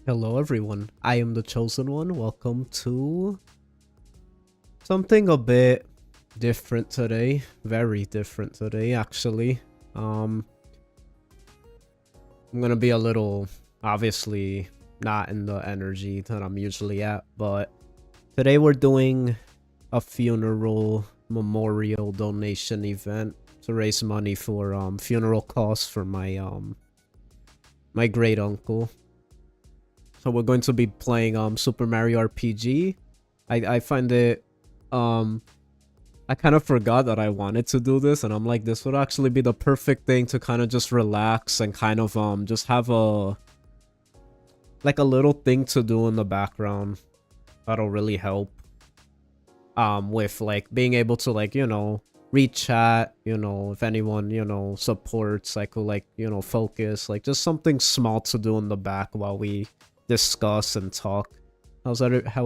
Hello everyone, I am the chosen one. Welcome to something a bit different today. Very different today, actually. I'm gonna be a little, obviously, not in the energy that I'm usually at, but today we're doing a funeral memorial donation event to raise money for funeral costs for my great uncle. So we're going to be playing Super Mario RPG. I find it I kind of forgot that I wanted to do this, and I'm like, this would actually be the perfect thing to kind of just relax and kind of just have a little thing to do in the background that'll really help with like being able to read chat, if anyone, supports. I could focus, like just something small to do in the back while we discuss and talk. How's everybody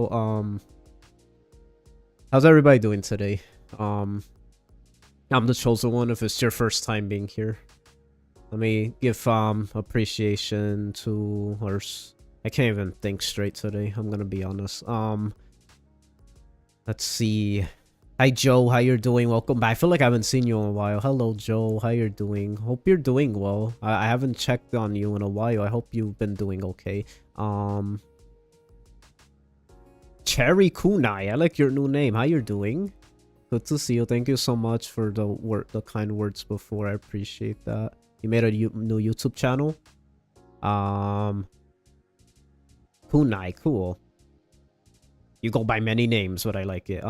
doing today? I'm the chosen one if it's your first time being here. Let me give appreciation to I can't even think straight today, I'm gonna be honest. Let's see. Hi Joe, how you're doing? Welcome back. I feel like I haven't seen you in a while. Hello Joe, how you're doing? Hope you're doing well. I haven't checked on you in a while. I hope you've been doing okay. Cherry Kunai, I like your new name. How you're doing? Good to see you. Thank you so much for the kind words before. I appreciate that. You made a new YouTube channel? Kunai, cool. You go by many names, but I like it.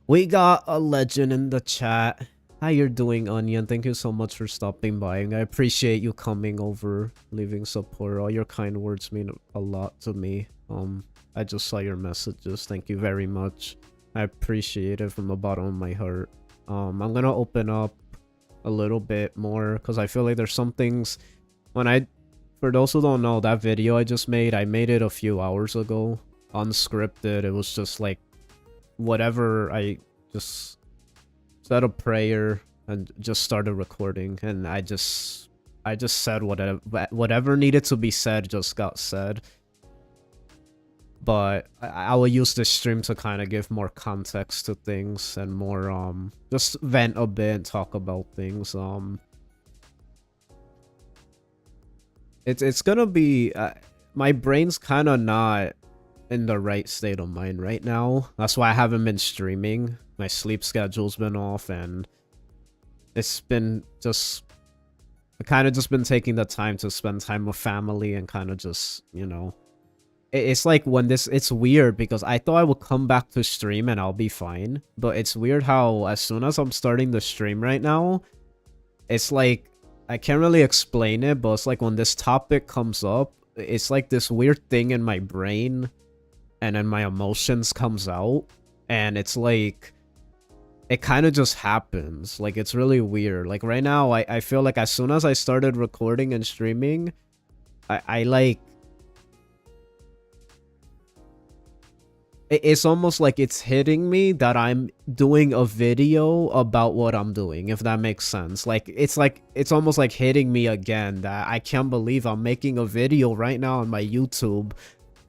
We got a legend in the chat. How you're doing, Onion? Thank you so much for stopping by. I appreciate you coming over, leaving support. All your kind words mean a lot to me. I just saw your messages. Thank you very much. I appreciate it from the bottom of my heart. I'm gonna open up a little bit more because I feel like there's some things for those who don't know, that video I just made, I made it a few hours ago, unscripted. It was just like whatever. I just said a prayer and just started recording, and I just said whatever needed to be said just got said. But I will use this stream to kind of give more context to things and more just vent a bit and talk about things. It's gonna be my brain's kind of not in the right state of mind right now. That's why I haven't been streaming. My sleep schedule's been off, and it's been just kind of just been taking the time to spend time with family and kind of just, it's like when it's weird because I thought I would come back to stream and I'll be fine, but it's weird how as soon as I'm starting the stream right now, it's like I can't really explain it, but it's like when this topic comes up, it's like this weird thing in my brain and then my emotions comes out, and it's like it kind of just happens. Like it's really weird. Like right now I feel like as soon as I started recording and streaming, I like it's almost like it's hitting me that I'm doing a video about what I'm doing, if that makes sense. Like it's almost like hitting me again that I can't believe I'm making a video right now on my YouTube,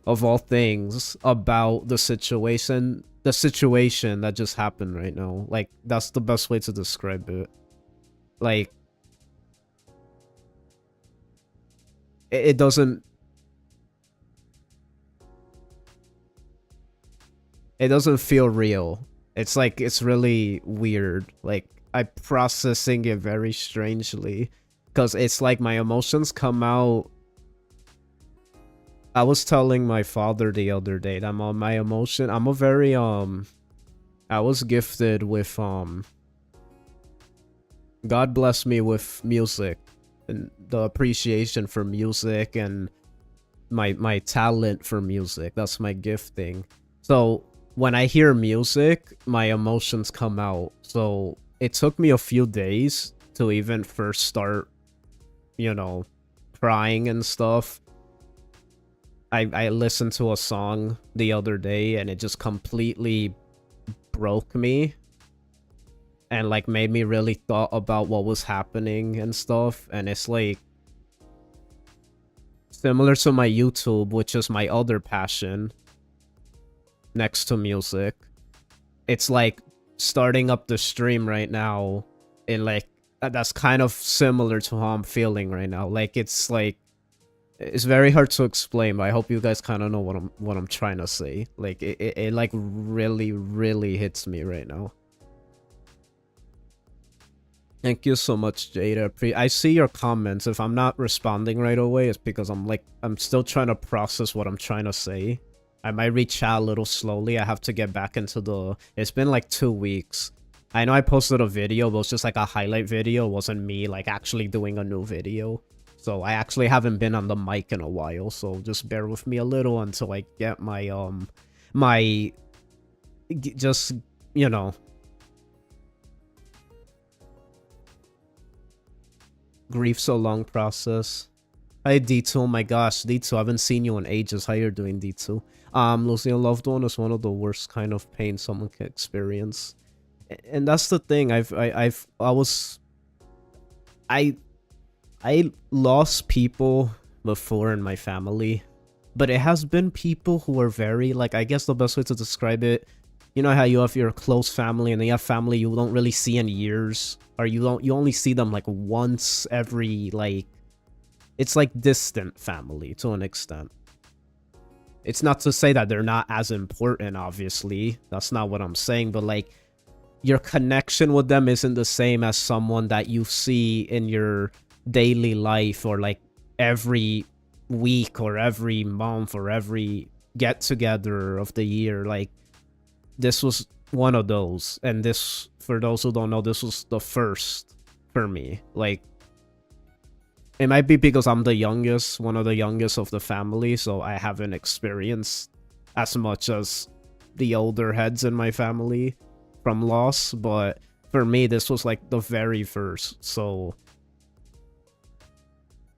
of all things, about the situation that just happened right now. Like that's the best way to describe it. Like it doesn't feel real. It's like it's really weird. Like I'm processing it very strangely because it's like my emotions come out. I was telling my father the other day that my emotion, I'm a very I was gifted with God bless me with music and the appreciation for music and my talent for music. That's my gifting. So when I hear music, my emotions come out. So it took me a few days to even first start, crying and stuff. I listened to a song the other day and it just completely broke me and like made me really thought about what was happening and stuff. And it's like Similar to my YouTube, which is my other passion next to music. It's like starting up the stream right now, and like that's kind of similar to how I'm feeling right now. Like it's very hard to explain, but I hope you guys kind of know what I'm trying to say. Like it like really hits me right now. Thank you so much, Jada. I see your comments. If I'm not responding right away, it's because I'm still trying to process what I'm trying to say. I might read chat a little slowly. I have to get back into the... It's been like 2 weeks. I know I posted a video, but it's just like a highlight video. It wasn't me like actually doing a new video. So I actually haven't been on the mic in a while. So just bear with me a little until I get my, just, you know... Grief's a long process. Hi D2, oh my gosh, D2, I haven't seen you in ages. How you're doing, D2? Losing a loved one is one of the worst kind of pain someone can experience. And that's the thing, I lost people before in my family, but it has been people who are very, like, I guess the best way to describe it, you know how you have your close family and then you have family you don't really see in years, or you only see them like once every, like, it's like distant family to an extent. It's not to say that they're not as important, obviously. That's not what I'm saying, but like your connection with them isn't the same as someone that you see in your daily life, or like every week or every month or every get together of the year. Like this was one of those, and this, for those who don't know, this was the first for me. Like it might be because I'm the youngest, one of the youngest of the family, so I haven't experienced as much as the older heads in my family from loss, but for me this was like the very first. So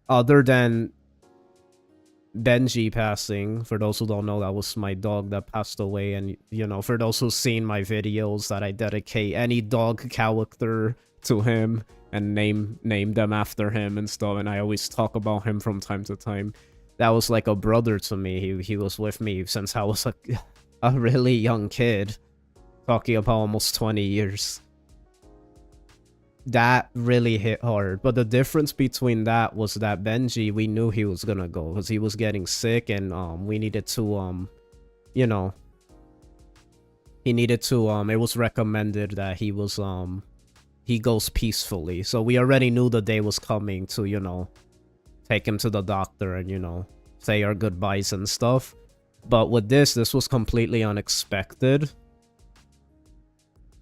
other than Benji passing, for those who don't know, that was my dog that passed away, and you know, for those who've seen my videos that I dedicate any dog character to him and name them after him and stuff, and I always talk about him from time to time. That was like a brother to me. He was with me since I was a really young kid, talking about almost 20 years. That really hit hard. But the difference between that was that Benji, we knew he was gonna go because he was getting sick, and we needed to you know, he needed to it was recommended that he was he goes peacefully. So we already knew the day was coming to, you know, take him to the doctor and, you know, say our goodbyes and stuff. But with this was completely unexpected,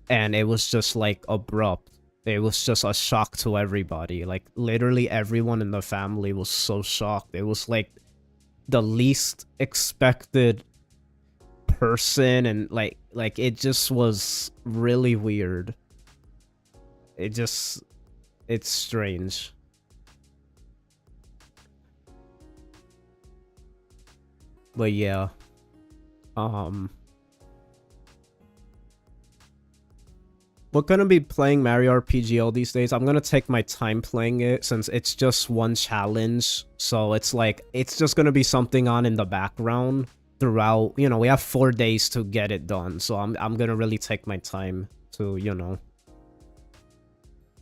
and it was just like abrupt. It was just a shock to everybody. Like literally everyone in the family was so shocked. It was like the least expected person, and like it just was really weird. It's strange. But yeah. We're gonna be playing Mario RPG all these days. I'm gonna take my time playing it since it's just one challenge. So it's like, it's just gonna be something on in the background throughout. You know, we have 4 days to get it done. So I'm gonna really take my time to, you know,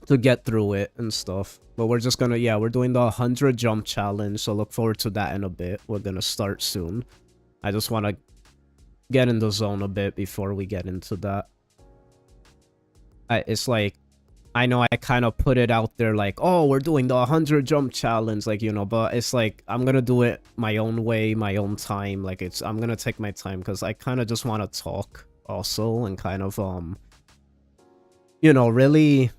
to get through it and stuff. But we're just gonna, yeah, we're doing the 100 jump challenge. So look forward to that in a bit. We're gonna start soon. I just want to get in the zone a bit before we get into that. It's like, I know I kind of put it out there like, oh, we're doing the 100 jump challenge, like, you know, but it's like, I'm gonna do it my own way, my own time. Like, I'm gonna take my time because I kind of just want to talk also, and kind of, you know, really,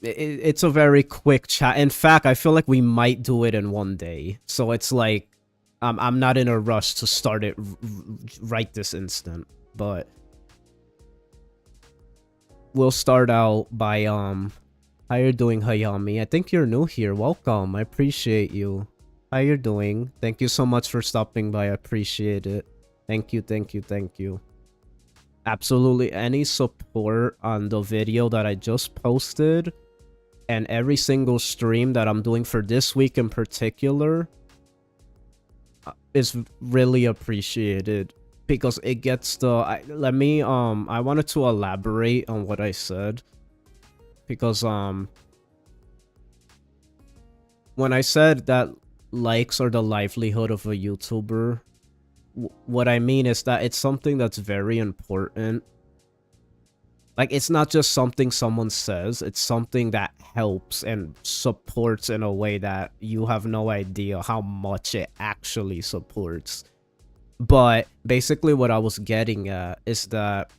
it's a very quick chat. In fact, I feel like we might do it in 1 day. So it's like, I'm not in a rush to start it right this instant, but we'll start out by, how you doing, Hayami? I think you're new here. Welcome. I appreciate you. How you doing? Thank you so much for stopping by. I appreciate it. Thank you, thank you, thank you. Absolutely any support on the video that I just posted And every single stream that I'm doing for this week in particular is really appreciated because it gets the I wanted to elaborate on what I said because when I said that likes are the livelihood of a YouTuber, what I mean is that it's something that's very important. Like, it's not just something someone says, it's something that helps and supports in a way that you have no idea how much it actually supports. But basically what I was getting at is that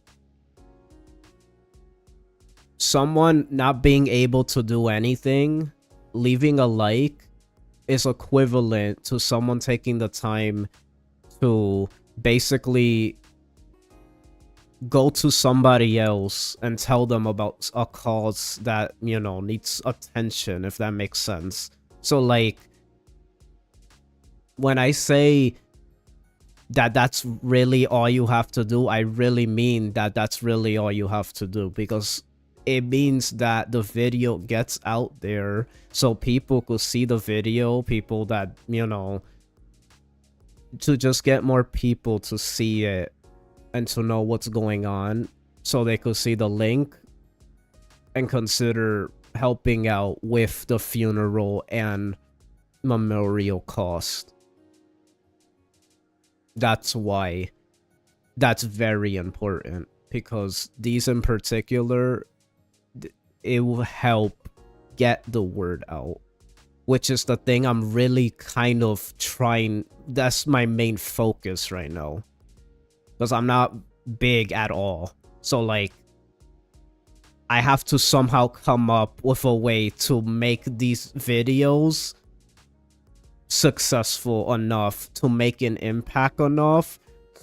someone not being able to do anything, leaving a like, is equivalent to someone taking the time to basically go to somebody else and tell them about a cause that, you know, needs attention, if that makes sense. So, like, when I say that that's really all you have to do, I really mean that that's really all you have to do, because it means that the video gets out there so people could see the video, people that, you know, to just get more people to see it and to know what's going on so they could see the link and consider helping out with the funeral and memorial cost. That's why that's very important, because these in particular, it will help get the word out, which is the thing I'm really kind of trying. That's my main focus right now, because I'm not big at all. So, like, I have to somehow come up with a way to make these videos successful enough to make an impact enough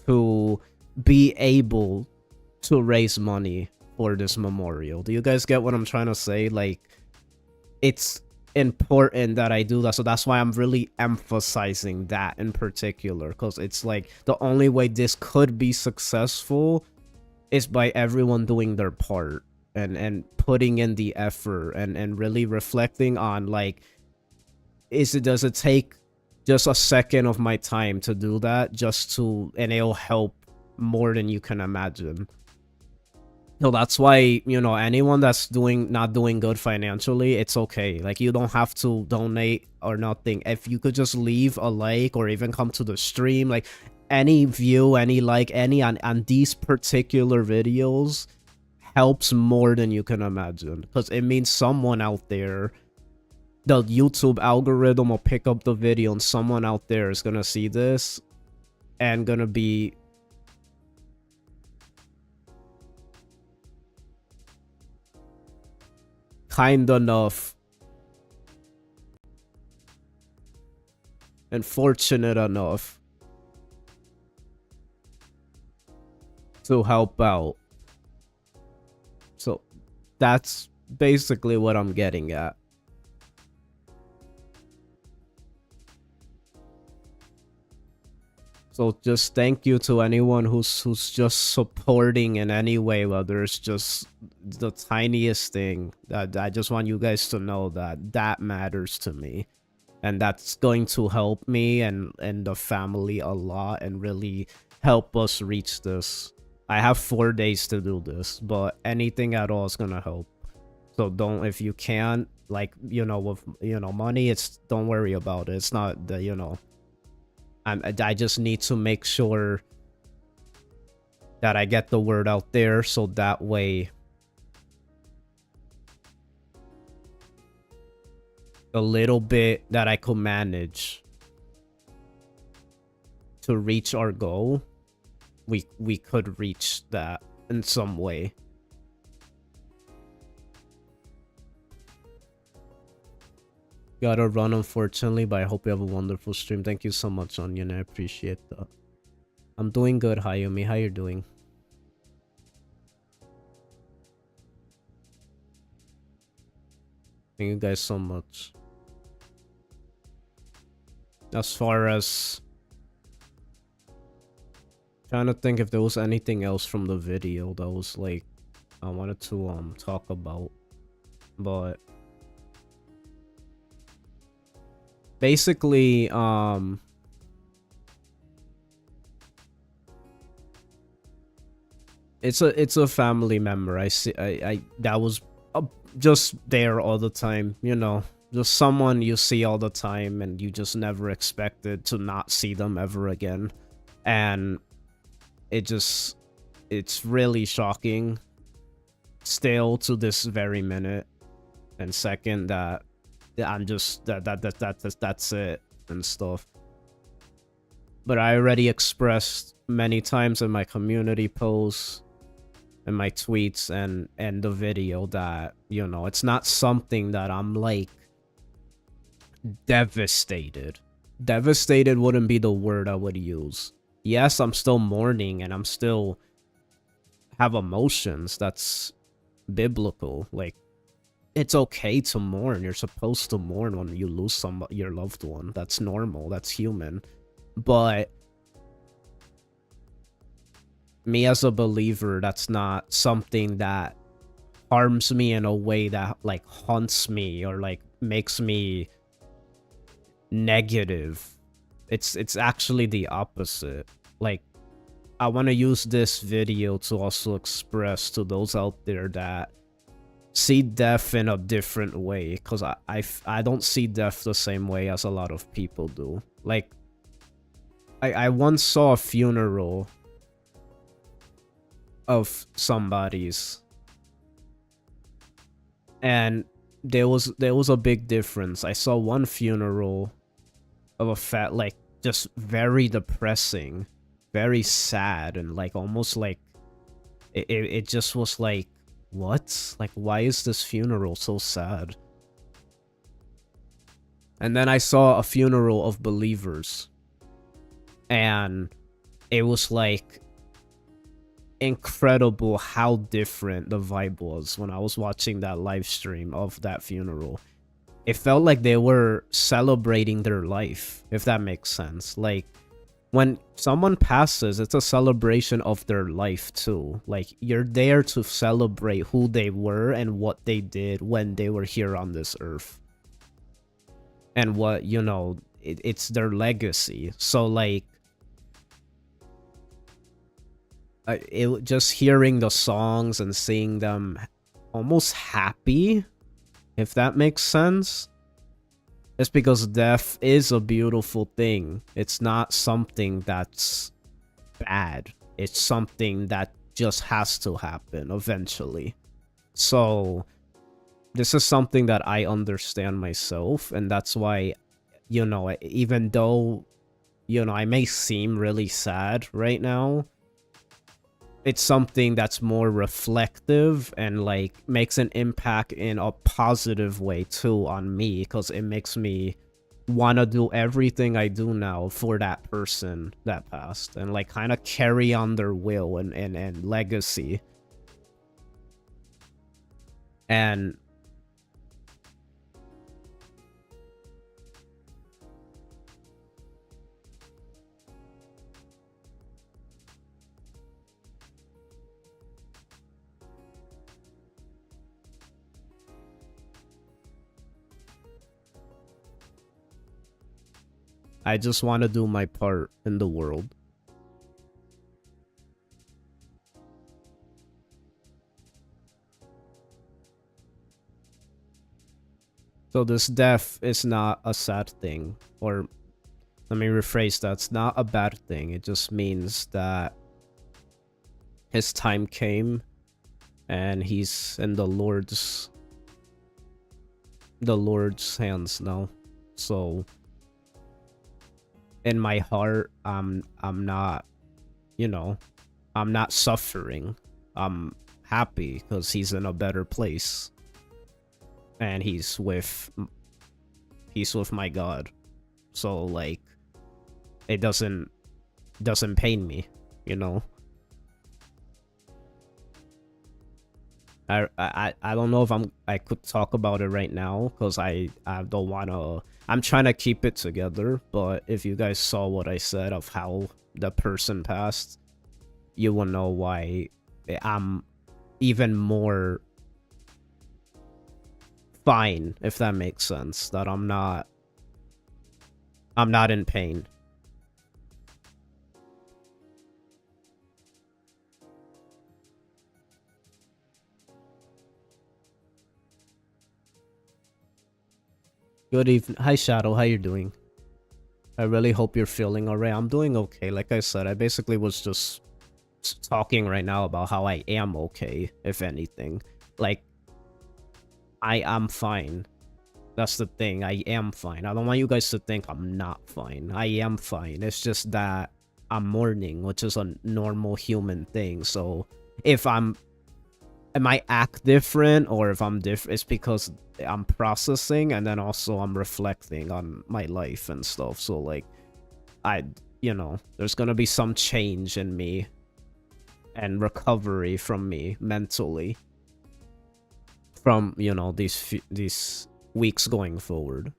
to be able to raise money for this memorial. Do you guys get what I'm trying to say? Like, it's important that I do that, so that's why I'm really emphasizing that in particular, because it's like the only way this could be successful is by everyone doing their part and putting in the effort and really reflecting on, like, does it take just a second of my time to do that, just to, and it'll help more than you can imagine. So that's why, you know, anyone that's not doing good financially, it's okay. Like, you don't have to donate or nothing. If you could just leave a like or even come to the stream, like, any view, any like, any on these particular videos helps more than you can imagine, because it means someone out there, the YouTube algorithm will pick up the video and someone out there is gonna see this and gonna be kind enough and fortunate enough to help out. So that's basically what I'm getting at. So just thank you to anyone who's just supporting in any way, whether it's just the tiniest thing. That I just want you guys to know that that matters to me, and that's going to help me and the family a lot, and really help us reach this. I have 4 days to do this, but anything at all is gonna help. So don't, if you can't, like, you know, with, you know, money, it's, don't worry about it. It's not the, you know, I just need to make sure that I get the word out there, so that way a little bit that I could manage to reach our goal, we could reach that in some way. Gotta run, unfortunately, but I hope you have a wonderful stream. Thank you so much, Onion. I appreciate that. I'm doing good, Hayumi. How you doing? Thank you guys so much. As far as trying to think if there was anything else from the video that was, like, I wanted to talk about, but basically, it's a family member. I see. I that was just there all the time. You know, just someone you see all the time, and you just never expected to not see them ever again, and it's really shocking still to this very minute and second that I'm just that's it and stuff. But I already expressed many times in my community posts and my tweets and the video that, you know, it's not something that I'm like devastated. Devastated wouldn't be the word I would use. Yes, I'm still mourning and I'm still have emotions. That's biblical. Like, it's okay to mourn. You're supposed to mourn when you lose your loved one. That's normal. That's human. But me as a believer, that's not something that harms me in a way that like haunts me or like makes me negative. It's actually the opposite. Like, I want to use this video to also express to those out there that see death in a different way, because I don't see death the same way as a lot of people do. Like, I once saw a funeral of somebody's, and there was a big difference. I saw one funeral of a fat, like, just very depressing, very sad, and like almost like it just was like, what? Like, why is this funeral so sad? And then I saw a funeral of believers, and it was like incredible how different the vibe was when I was watching that live stream of that funeral. It felt like they were celebrating their life, if that makes sense. Like, when someone passes, it's a celebration of their life too. Like, you're there to celebrate who they were and what they did when they were here on this earth. And what, you know, it's their legacy. So, like, just hearing the songs and seeing them almost happy, if that makes sense. It's because death is a beautiful thing. It's not something that's bad. It's something that just has to happen eventually. So this is something that I understand myself, and that's why, you know, even though, you know, I may seem really sad right now, it's something that's more reflective and like makes an impact in a positive way too on me, because it makes me want to do everything I do now for that person that passed and like kind of carry on their will and legacy. And I just want to do my part in the world. So this death is not a sad thing, or let me rephrase that. It's not a bad thing. It just means that his time came and he's in the Lord's hands now. So in my heart, I'm not, you know, I'm not suffering. I'm happy because he's in a better place. And he's with my God. So like, it doesn't pain me, you know. I don't know if I could talk about it right now, because I don't want to. I'm trying to keep it together, but if you guys saw what I said of how the person passed, you will know why I'm even more fine, if that makes sense. That I'm not I'm not in pain. Good evening. Hi, Shadow. How you doing? I really hope you're feeling alright. I'm doing okay. Like I said, I basically was just talking right now about how I am okay, if anything. Like, I am fine. That's the thing. I am fine. I don't want you guys to think I'm not fine. I am fine. It's just that I'm mourning, which is a normal human thing. So if I might act different, or if I'm different, it's because I'm processing, and then also I'm reflecting on my life and stuff. So like, there's gonna be some change in me and recovery from me mentally from, these weeks going forward.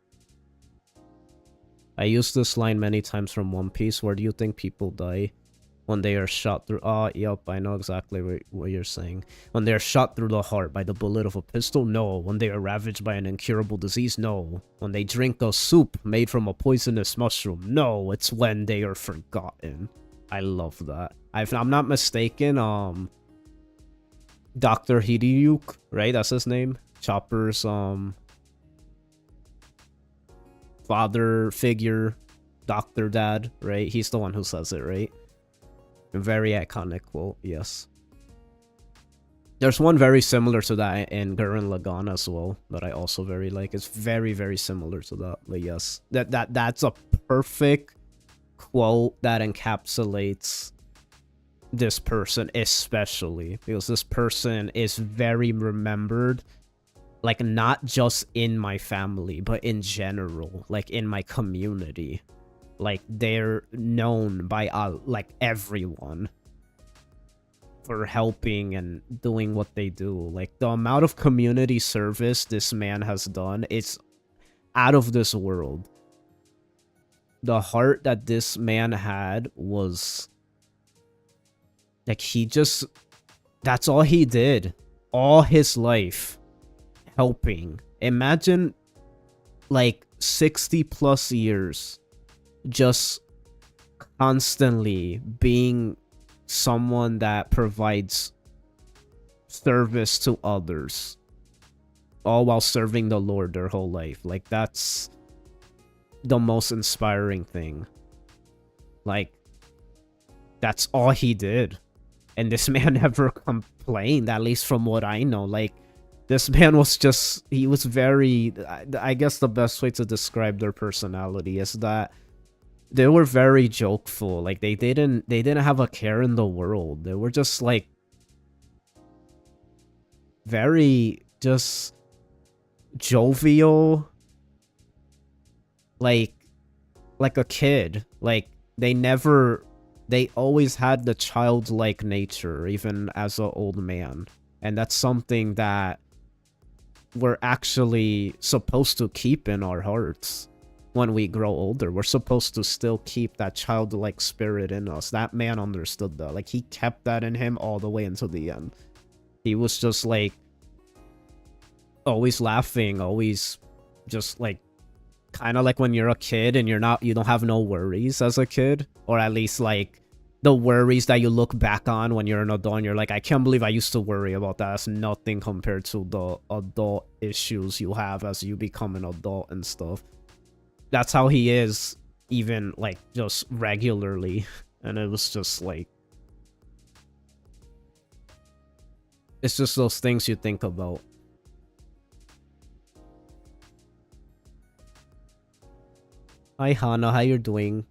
I used this line many times from One Piece. Where do you think people die? When they are shot through... Oh, yep, I know exactly what you're saying. When they are shot through the heart by the bullet of a pistol? No. When they are ravaged by an incurable disease? No. When they drink a soup made from a poisonous mushroom? No. It's when they are forgotten. I love that. If I'm not mistaken, Dr. Hideyuk, right? That's his name? Chopper's, father figure, Dr. Dad, right? He's the one who says it, right? A very iconic quote, yes. There's one very similar to that in Gurren Lagann as well that I also very like. It's very, very similar to that, but yes. That's a perfect quote that encapsulates this person especially, because this person is very remembered, like not just in my family, but in general, like in my community. Like they're known by like everyone for helping and doing what they do. Like the amount of community service this man has done, it's out of this world. The heart that this man had was like, that's all he did all his life, helping. Imagine like 60 plus years just constantly being someone that provides service to others, all while serving the Lord their whole life. Like, that's the most inspiring thing. Like, that's all he did. And this man never complained, at least from what I know. Like, this man was just, he was very, I guess the best way to describe their personality is that they were very jokeful. Like, they didn't have a care in the world. They were just like very just jovial, like a kid. Like, they always had the childlike nature, even as an old man. And that's something that we're actually supposed to keep in our hearts when we grow older. We're supposed to still keep that childlike spirit in us. That man understood that. Like, he kept that in him all the way until the end. He was just like always laughing, always just like, kind of like when you're a kid and you don't have no worries as a kid, or at least like the worries that you look back on when you're an adult and you're like, I can't believe I used to worry about that. That's nothing compared to the adult issues you have as you become an adult and stuff. That's how he is, even like just regularly. And it was just like, it's just those things you think about. Hi Hana, how you doing?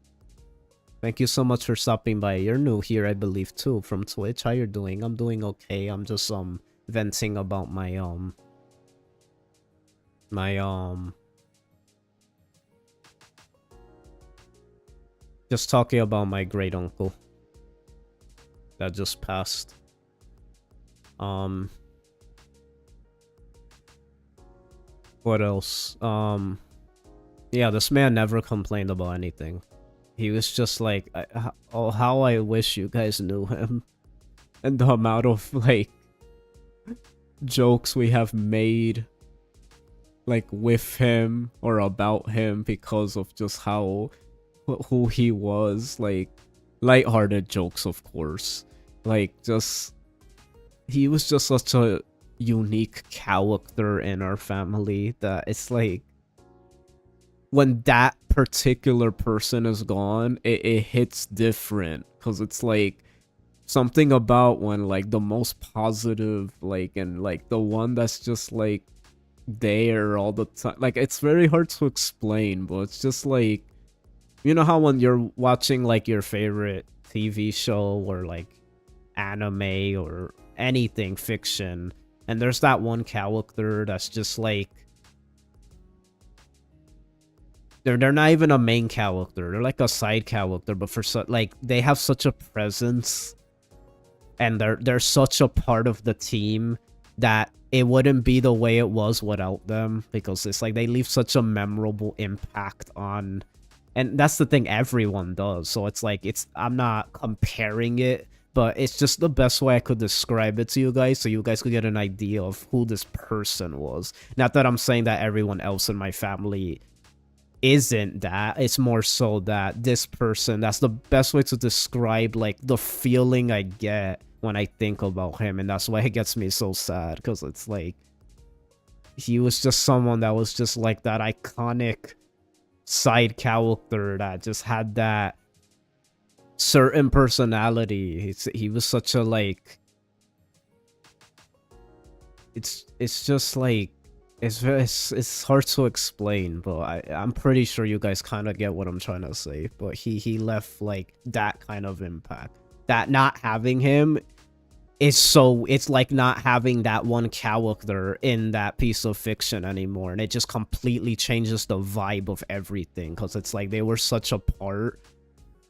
Thank you so much for stopping by. You're new here, I believe, too, from Twitch. How you doing? I'm doing okay. I'm just venting about my just talking about my great uncle that just passed. What else? Yeah, this man never complained about anything. He was just like, oh, how I wish you guys knew him. And the amount of, like, jokes we have made like with him or about him because of just how who he was. Like lighthearted jokes, of course. Like just he was just such a unique character in our family that it's like when that particular person is gone, it hits different because it's like something about when like the most positive, like, and like the one that's just like there all the time. Like it's very hard to explain, but it's just like, you know how when you're watching like your favorite TV show or like anime or anything fiction, and there's that one character that's just like they're not even a main character, they're like a side character, but for like they have such a presence and they're such a part of the team that it wouldn't be the way it was without them, because it's like they leave such a memorable impact on, and that's the thing, everyone does. So it's like I'm not comparing it, but it's just the best way I could describe it to you guys so you guys could get an idea of who this person was. Not that I'm saying that everyone else in my family isn't that, it's more so that this person, that's the best way to describe like the feeling I get when I think about him, and that's why it gets me so sad, because it's like he was just someone that was just like that iconic side character that just had that certain personality. He was such a like, it's just like it's hard to explain, but I'm pretty sure you guys kind of get what I'm trying to say. But he left like that kind of impact that not having him is so, it's like not having that one character in that piece of fiction anymore, and it just completely changes the vibe of everything, because it's like they were such a part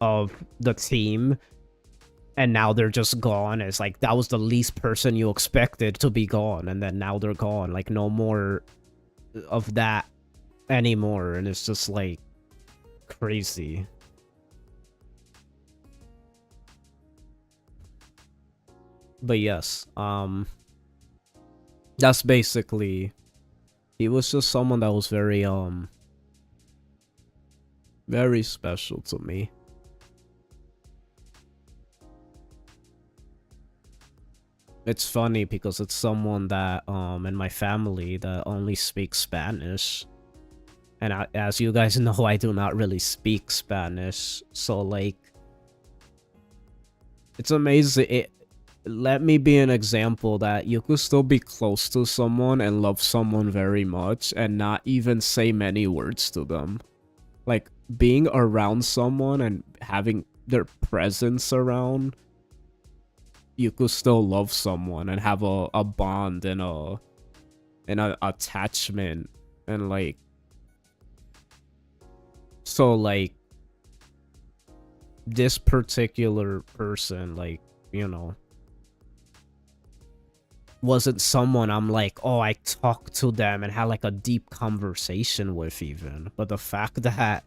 of the team and now they're just gone. It's like that was the least person you expected to be gone, and then now they're gone. Like no more of that anymore, and it's just like crazy. But yes, that's basically, he was just someone that was very very special to me. It's funny because it's someone that in my family that only speaks Spanish, and as you guys know, I do not really speak Spanish, so like it's amazing. Let me be an example that you could still be close to someone and love someone very much and not even say many words to them. Like being around someone and having their presence around, you could still love someone and have a bond and an attachment, and like, so like this particular person, like, you know, wasn't someone I'm like, oh, I talked to them and had like a deep conversation with even. But the fact that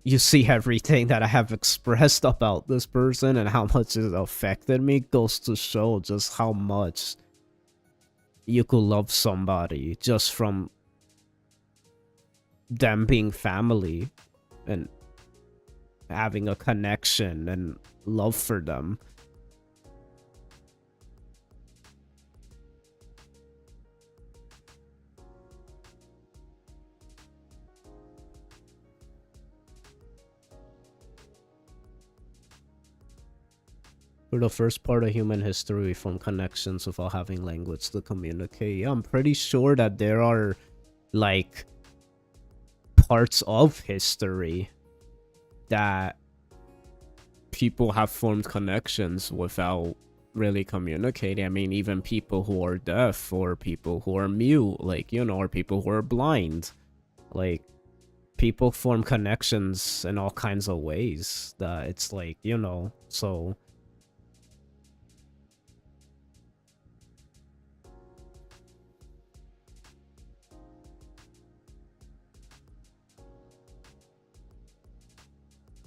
you see everything that I have expressed about this person and how much it affected me goes to show just how much you could love somebody just from them being family and having a connection and love for them. For the first part of human history, we form connections without having language to communicate. Yeah, I'm pretty sure that there are like parts of history that people have formed connections without really communicating. I mean, even people who are deaf or people who are mute, like, you know, or people who are blind, like, people form connections in all kinds of ways that it's like, you know, so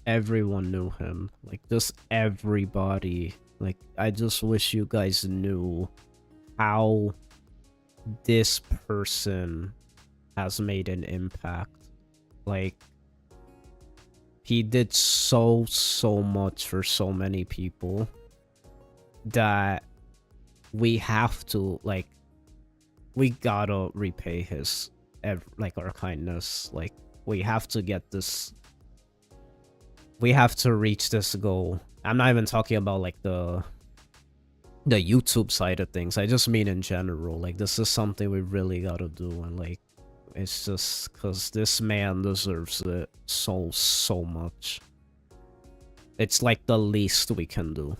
everyone knew him. Like, just everybody. Like, I just wish you guys knew how this person has made an impact. Like, he did so much for so many people that we have to, like, we gotta repay his, like, our kindness. Like, we have to get this, we have to reach this goal. I'm not even talking about, like, the YouTube side of things. I just mean in general. Like, this is something we really gotta do, and, like, it's just because this man deserves it so much. It's like the least we can do.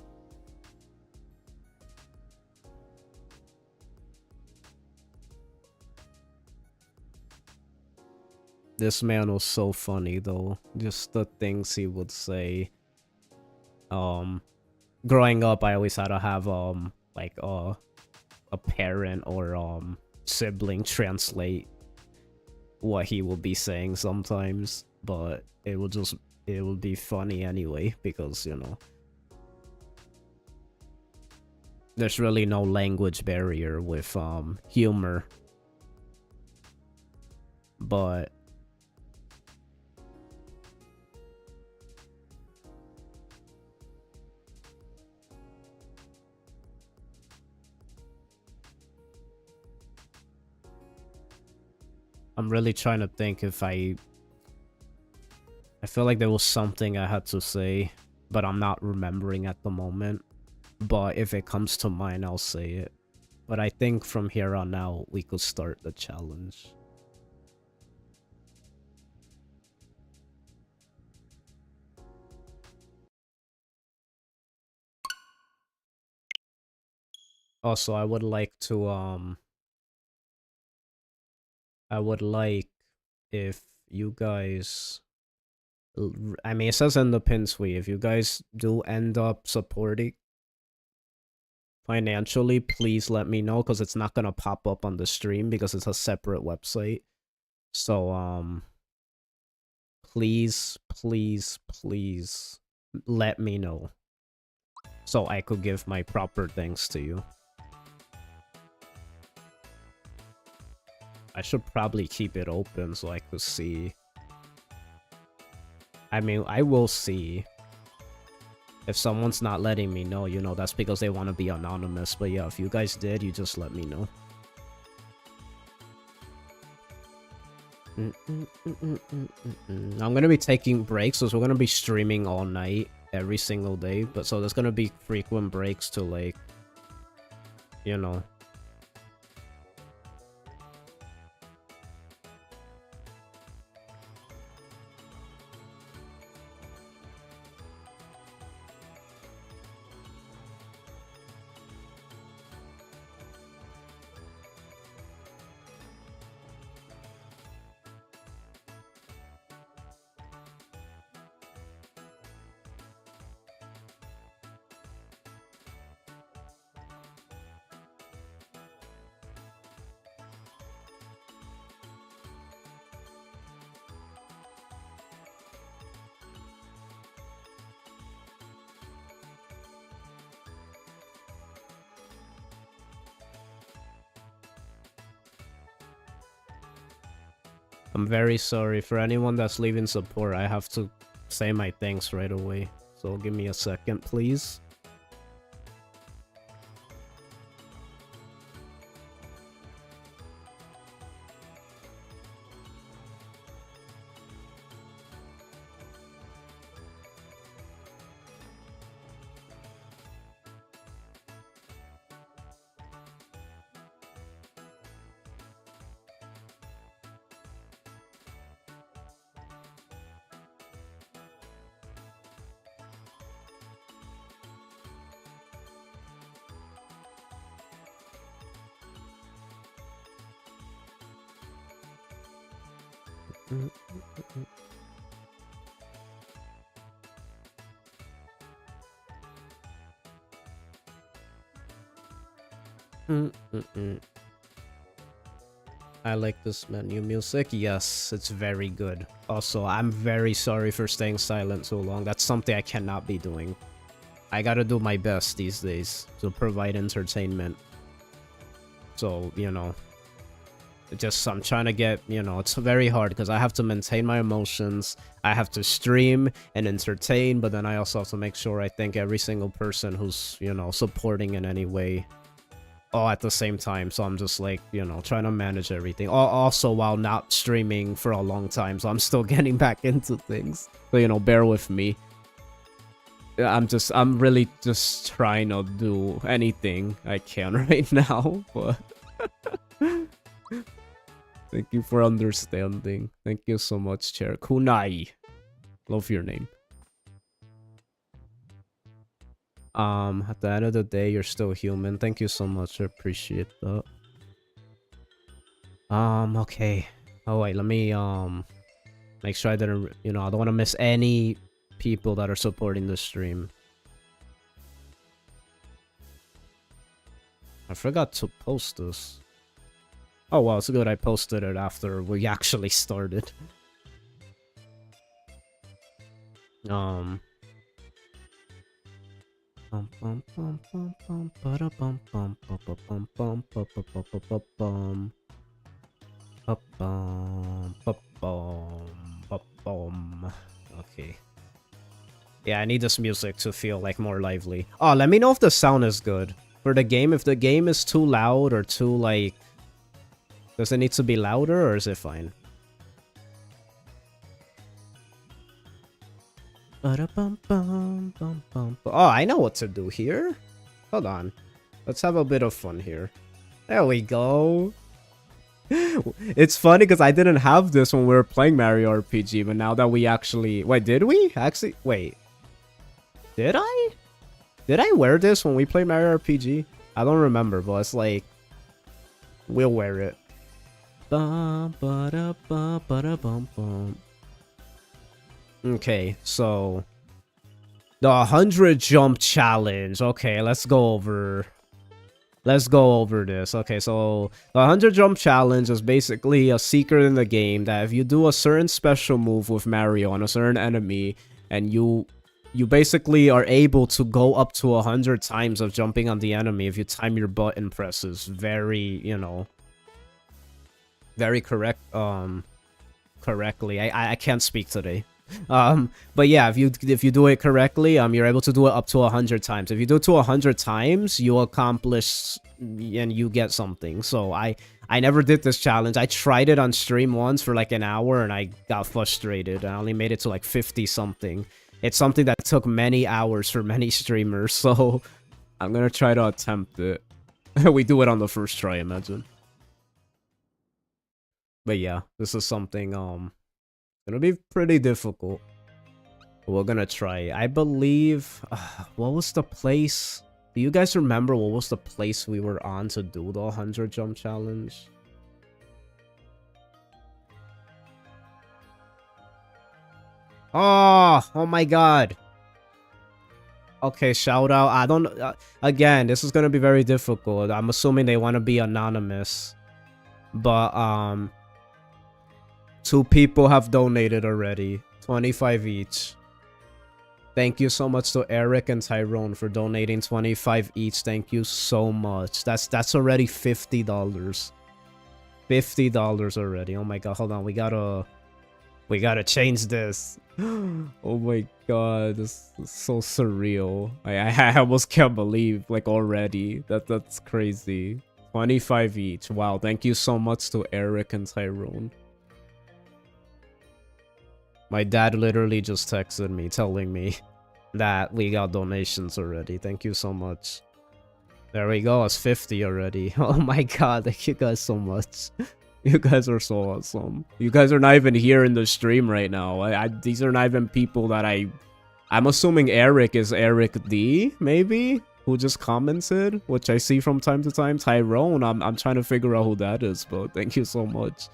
This man was so funny though. Just the things he would say. Growing up, I always had to have like a parent or sibling translate what he will be saying sometimes, but it will be funny anyway, because, you know, there's really no language barrier with humor. But I'm really trying to think if I feel like there was something I had to say, but I'm not remembering at the moment. But if it comes to mind, I'll say it. But I think from here on out, we could start the challenge. Also, I would like to, I would like if you guys, I mean, it says in the pin suite, if you guys do end up supporting financially, please let me know, because it's not gonna pop up on the stream because it's a separate website. So, please let me know so I could give my proper thanks to you. I should probably keep it open so I could see. I mean, I will see. If someone's not letting me know, you know, that's because they want to be anonymous. But yeah, if you guys did, you just let me know. I'm gonna be taking breaks, so we're gonna be streaming all night, every single day. But so there's gonna be frequent breaks to, like, you know. I'm very sorry. For anyone that's leaving support, I have to say my thanks right away. So give me a second, please. I like this menu music. Yes, it's very good. Also, I'm very sorry for staying silent so long. That's something I cannot be doing. I gotta do my best these days to provide entertainment. So, you know, I'm trying to get, you know, it's very hard because I have to maintain my emotions. I have to stream and entertain, but then I also have to make sure I thank every single person who's, you know, supporting in any way, all at the same time. So I'm just like, you know, trying to manage everything. Also while not streaming for a long time, so I'm still getting back into things. So, you know, bear with me. I'm really just trying to do anything I can right now, but thank you for understanding. Thank you so much, Chair. Kunai. Love your name. At the end of the day, you're still human. Thank you so much. I appreciate that. Okay. Oh wait, let me make sure I didn't, you know, I don't want to miss any people that are supporting the stream. I forgot to post this. Oh well, it's good I posted it after we actually started. Okay. Yeah, I need this music to feel like more lively. Oh, let me know if the sound is good for the game. If the game is too loud or too like, does it need to be louder or is it fine? Oh, I know what to do here. Hold on. Let's have a bit of fun here. There we go. It's funny because I didn't have this when we were playing Mario RPG, but now that we actually... Wait, did we? Actually, wait. Did I? Did I wear this when we played Mario RPG? I don't remember, but it's like... We'll wear it. Okay, so... The 100 jump challenge. Okay, let's go over this. Okay, so the 100 jump challenge is basically a secret in the game that if you do a certain special move with Mario on a certain enemy, and you basically are able to go up to 100 times of jumping on the enemy if you time your button presses very, you know, very correctly. I can't speak today. But yeah, if you do it correctly, you're able to do it up to 100 times. If you do it to 100 times, you accomplish and you get something. So I never did this challenge. I tried it on stream once for like an hour and I got frustrated. I only made it to like 50 something. It's something that took many hours for many streamers, so I'm gonna try to attempt it. We do it on the first try, imagine. But yeah, this is something gonna be pretty difficult. We're gonna try. I believe... what was the place? Do you guys remember what was the place we were on to do the 100 jump challenge? Oh my god. Okay, shout out. I don't... again, this is gonna be very difficult. I'm assuming they want to be anonymous. But, 2 people have donated already. 25 each. Thank you so much to Eric and Tyrone for donating 25 each. Thank you so much. That's already $50. $50 already. Oh my god, hold on. We gotta change this. Oh my god, this is so surreal. I almost can't believe, like, already. That's crazy. 25 each. Wow, thank you so much to Eric and Tyrone. My dad literally just texted me telling me that we got donations already. Thank you so much. There we go. It's 50 already. Oh my god. Thank you guys so much. You guys are so awesome. You guys are not even here in the stream right now. These are not even people that I'm assuming Eric is Eric D, maybe? Who just commented, which I see from time to time. Tyrone, I'm trying to figure out who that is, but thank you so much.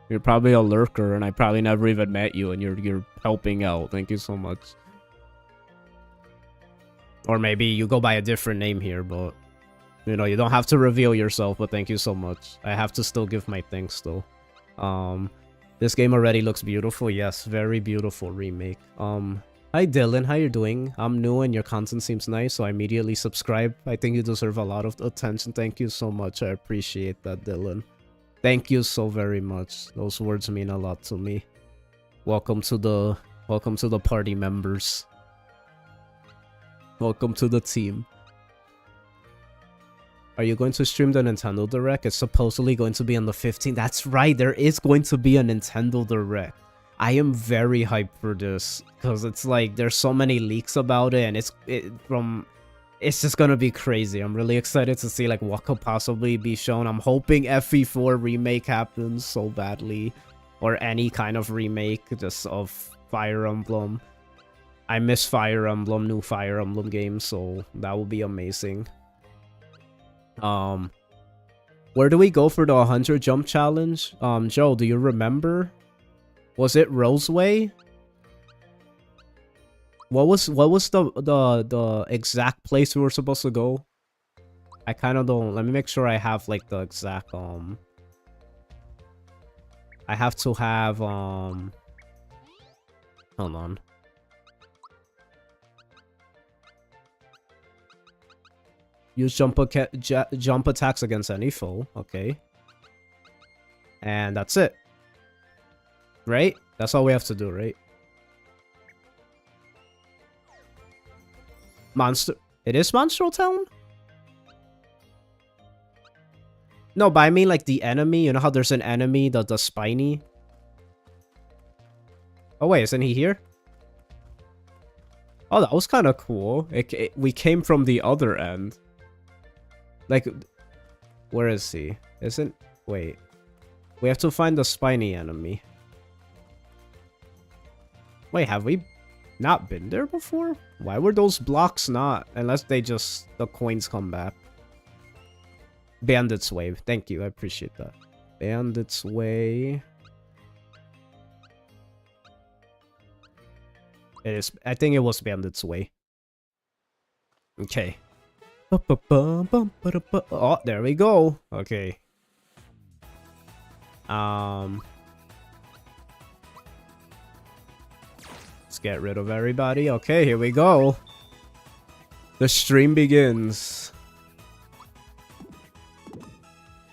You're probably a lurker, and I probably never even met you, and you're helping out. Thank you so much. Or maybe you go by a different name here, but... You know, you don't have to reveal yourself, but thank you so much. I have to still give my thanks, though. This game already looks beautiful. Yes, very beautiful remake. Hi, Dylan. How you doing? I'm new, and your content seems nice, so I immediately subscribe. I think you deserve a lot of attention. Thank you so much. I appreciate that, Dylan. Thank you so very much. Those words mean a lot to me. Welcome to the party members. Welcome to the team. Are you going to stream the Nintendo Direct? It's supposedly going to be on the 15th. That's right, there is going to be a Nintendo Direct. I am very hyped for this because it's like there's so many leaks about it, and it's just gonna be crazy. I'm really excited to see like what could possibly be shown. I'm hoping FE4 remake happens so badly, or any kind of remake just of Fire Emblem. I miss Fire Emblem, new Fire Emblem games, so that would be amazing. Where do we go for the 100 jump challenge? Joe, do you remember? Was it Roseway? What was the exact place we were supposed to go? I kind of don't. Let me make sure I have like the exact I have to have hold on. Use jump attacks against any foe. Okay. And that's it. Right? That's all we have to do, right? Monster... It is Monstro Town? No, but I mean like the enemy. You know how there's an enemy, the spiny? Oh wait, isn't he here? Oh, that was kind of cool. We came from the other end. Like, where is he? Isn't... Wait. We have to find the spiny enemy. Wait, have we not been there before? Why were those blocks not? Unless they just... the coins come back. Bandit's Way. Thank you, I appreciate that. Bandit's Way. It is... I think it was Bandit's Way. Okay. Oh, there we go. Okay. Let's get rid of everybody. Okay, here we go. The stream begins.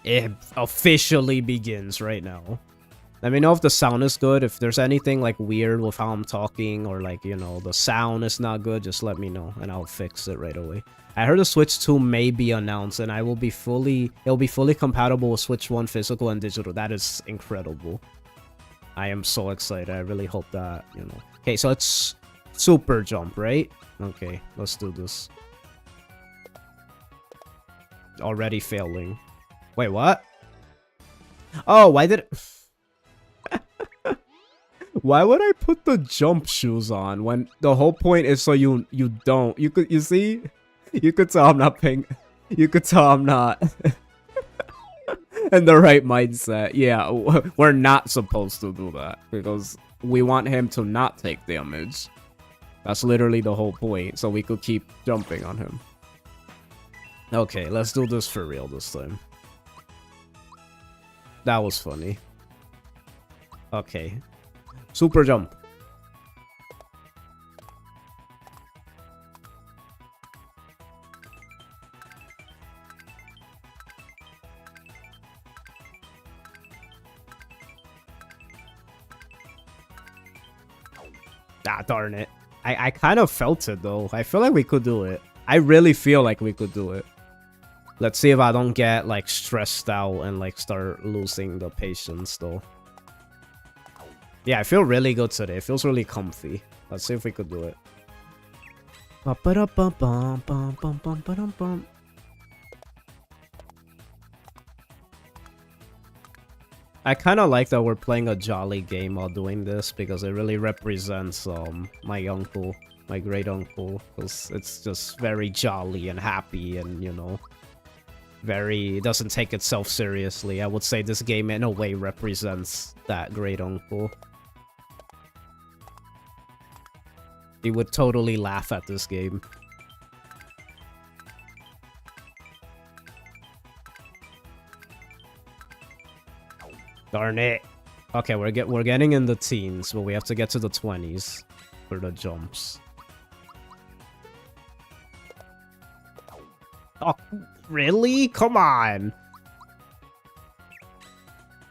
It officially begins right now. Let me know if the sound is good. If there's anything like weird with how I'm talking, or like, you know, the sound is not good, just let me know and I'll fix it right away. I heard the Switch 2 may be announced, and it'll be fully compatible with Switch 1 physical and digital. That is incredible. I am so excited. I really hope that, you know. Okay, so it's super jump, right? Okay, let's do this. Already failing. Wait, what? Oh, why did it... Why would I put the jump shoes on when the whole point is so you don't? You see? You could tell I'm not paying. You could tell I'm not in the right mindset. Yeah, we're not supposed to do that because we want him to not take damage. That's literally the whole point, so we could keep jumping on him. Okay, let's do this for real this time. That was funny. Okay. Super jump. Ah, darn it. I kind of felt it though. I feel like we could do it. I really feel like we could do it. Let's see if I don't get like stressed out and like start losing the patience though. Yeah, I feel really good today. It feels really comfy. Let's see if we could do it. I kind of like that we're playing a jolly game while doing this because it really represents my uncle, my great uncle, because it's just very jolly and happy and, you know, very, it doesn't take itself seriously. I would say this game in a way represents that great uncle. He would totally laugh at this game. Darn it. Okay, we're getting in the teens, but we have to get to the 20s for the jumps. Oh, really? Come on.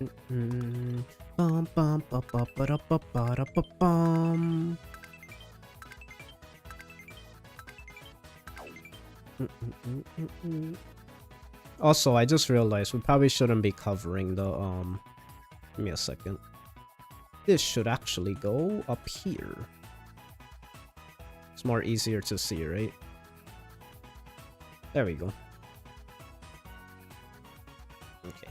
Bum, bum, ba, ba, ba, da, ba, ba, da, ba, bum. Also, I just realized we probably shouldn't be covering the, give me a second. This should actually go up here. It's more easier to see, right? There we go. Okay.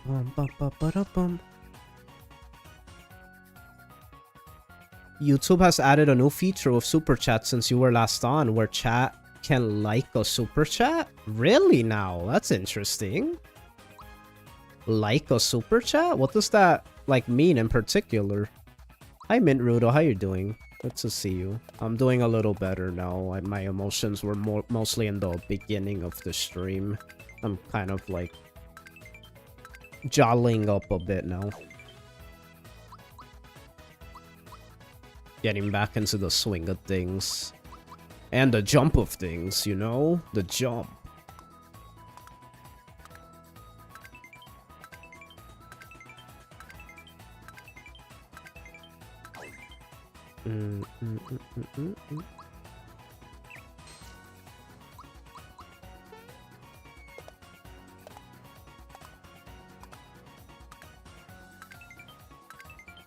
Bum, bum, ba, ba, da, bum. YouTube has added a new feature of Super Chat since you were last on, where chat can like a Super Chat? Really now? That's interesting. Like a Super Chat? What does that, like, mean in particular? Hi, Mintrudo. How you doing? Good to see you. I'm doing a little better now. My emotions were mostly in the beginning of the stream. I'm kind of, like, jollying up a bit now. Getting back into the swing of things. And the jump of things, you know? The jump.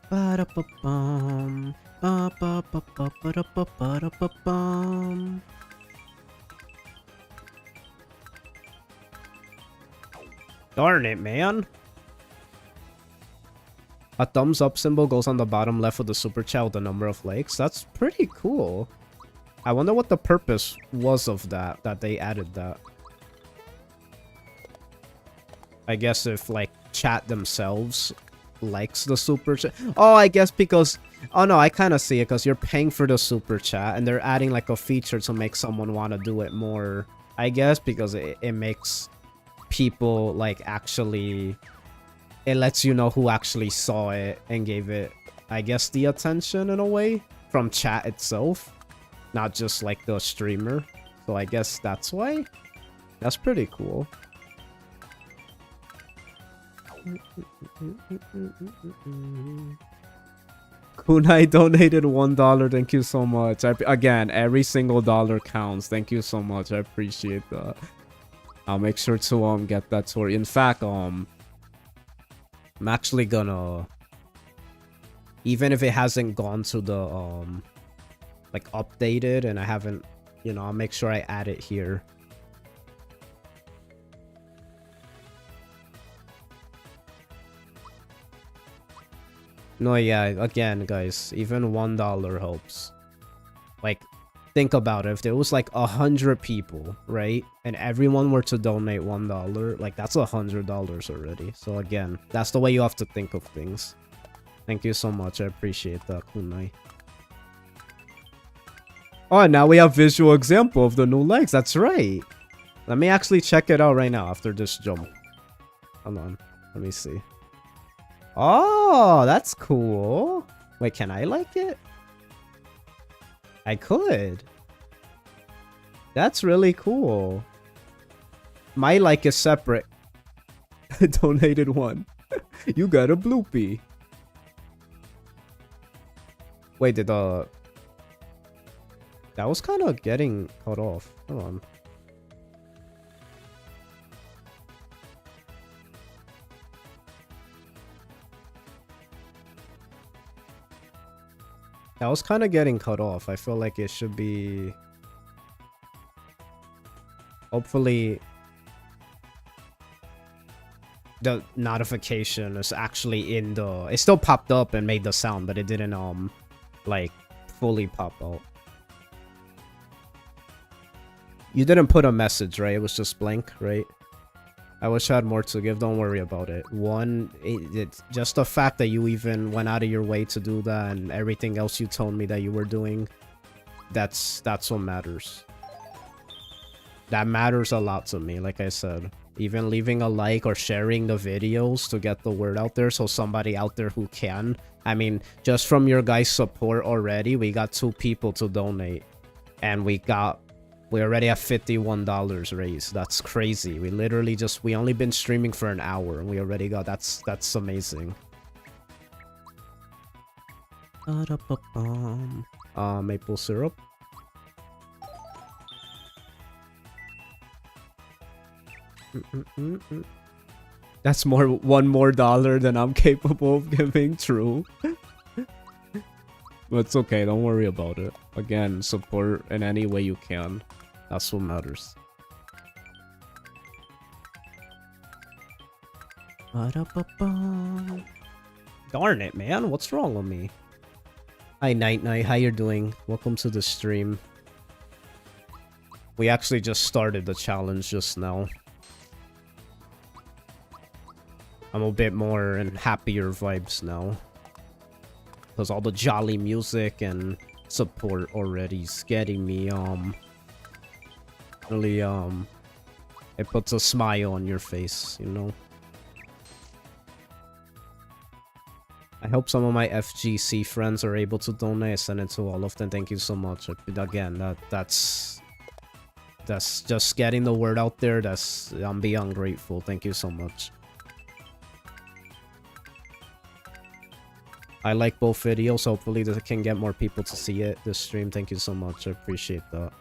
Ba-da-ba-bum. Ba-ba-ba-ba-ba-da-ba-ba-da-ba-bum. Darn it, man. A thumbs up symbol goes on the bottom left of the super chat with the number of likes. That's pretty cool. I wonder what the purpose was of that they added that. I guess if, like, chat themselves likes the super chat. Oh, I guess because... Oh, no, I kind of see it because you're paying for the super chat and they're adding, like, a feature to make someone want to do it more. I guess because it makes people, like, actually... It lets you know who actually saw it and gave it, I guess, the attention in a way from chat itself. Not just, like, the streamer. So I guess that's why. That's pretty cool. Kunai donated $1. Thank you so much. Again, every single dollar counts. Thank you so much. I appreciate that. I'll make sure to get that story. In fact, I'm actually gonna, even if it hasn't gone to the like updated and I haven't, you know, I'll make sure I add it here. No, yeah, again, guys, even $1 helps. Like, think about it. If there was like 100 people, right? And everyone were to donate $1, like that's $100 already. So again, that's the way you have to think of things. Thank you so much. I appreciate that, Kunai. Oh, and now we have visual example of the new legs. That's right. Let me actually check it out right now after this jump. Hold on. Let me see. Oh, that's cool. Wait, can I like it? I could. That's really cool. My like is separate. Donated $1. You got a bloopy. Wait, did that was kind of getting cut off. Hold on. That was kind of getting cut off. I feel like it should be... Hopefully... the notification is actually in the... It still popped up and made the sound, but it didn't, like, fully pop out. You didn't put a message, right? It was just blank, right? I wish I had more to give. Don't worry about it. One, it's just the fact that you even went out of your way to do that and everything else you told me that you were doing, that's what matters. That matters a lot to me, like I said. Even leaving a like or sharing the videos to get the word out there so somebody out there who can. I mean, just from your guys' support already, we got 2 people to donate. And we got We already have $51 raised. That's crazy. We literally we only been streaming for an hour and we already got, that's amazing. Maple syrup. That's one more dollar than I'm capable of giving, true. But it's okay, don't worry about it. Again, support in any way you can. That's what matters. Darn it, man. What's wrong with me? Hi, Night Night. How you doing? Welcome to the stream. We actually just started the challenge just now. I'm a bit more in happier vibes now. Because all the jolly music and support already is getting me, really, it puts a smile on your face, you know? I hope some of my FGC friends are able to donate. I send it to all of them. Thank you so much. Again, that's just getting the word out there. I'm beyond grateful. Thank you so much. I like both videos. Hopefully they can get more people to see it this stream. Thank you so much. I appreciate that.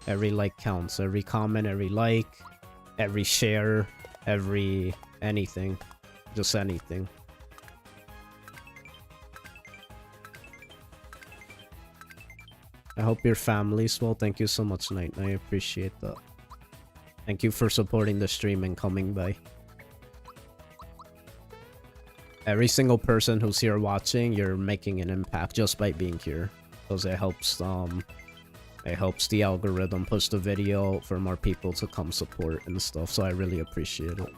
Every like counts. Every comment, every like, every share, every anything. Just anything. I hope your family's well. Thank you so much, Night. I appreciate that. Thank you for supporting the stream and coming by. Every single person who's here watching, you're making an impact just by being here. Because it helps the algorithm push the video for more people to come support and stuff. So I really appreciate it.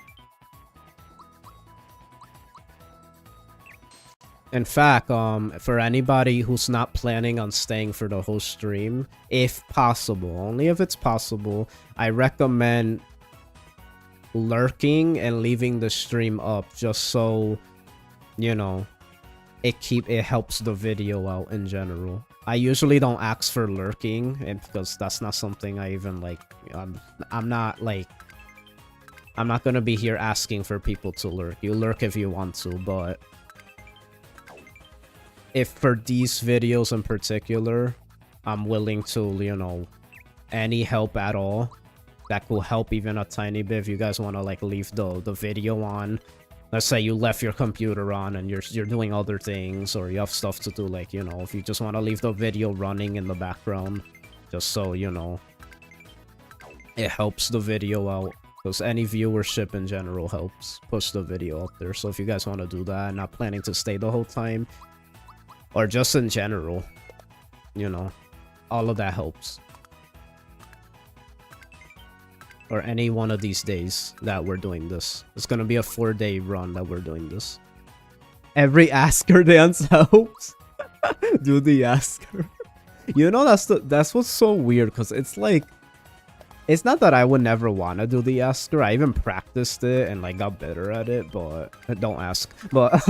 In fact, for anybody who's not planning on staying for the whole stream, if possible, only if it's possible, I recommend lurking and leaving the stream up just so, you know, it helps the video out in general. I usually don't ask for lurking, and because that's not something I even like. I'm not gonna be here asking for people to lurk. You lurk if you want to, but if for these videos in particular, I'm willing to, you know, any help at all that could help even a tiny bit. If you guys want to like leave the video on, let's say you left your computer on and you're doing other things, or you have stuff to do, like, you know, if you just want to leave the video running in the background, just so, you know, it helps the video out. Because any viewership in general helps push the video out there. So if you guys want to do that, not planning to stay the whole time, or just in general, you know, all of that helps. Or any one of these days that we're doing this. It's gonna be a 4-day run that we're doing this. Every Asker dance helps. Do the Asker. You know, that's what's so weird, because it's like, it's not that I would never want to do the Asker. I even practiced it and like got better at it, but don't ask. But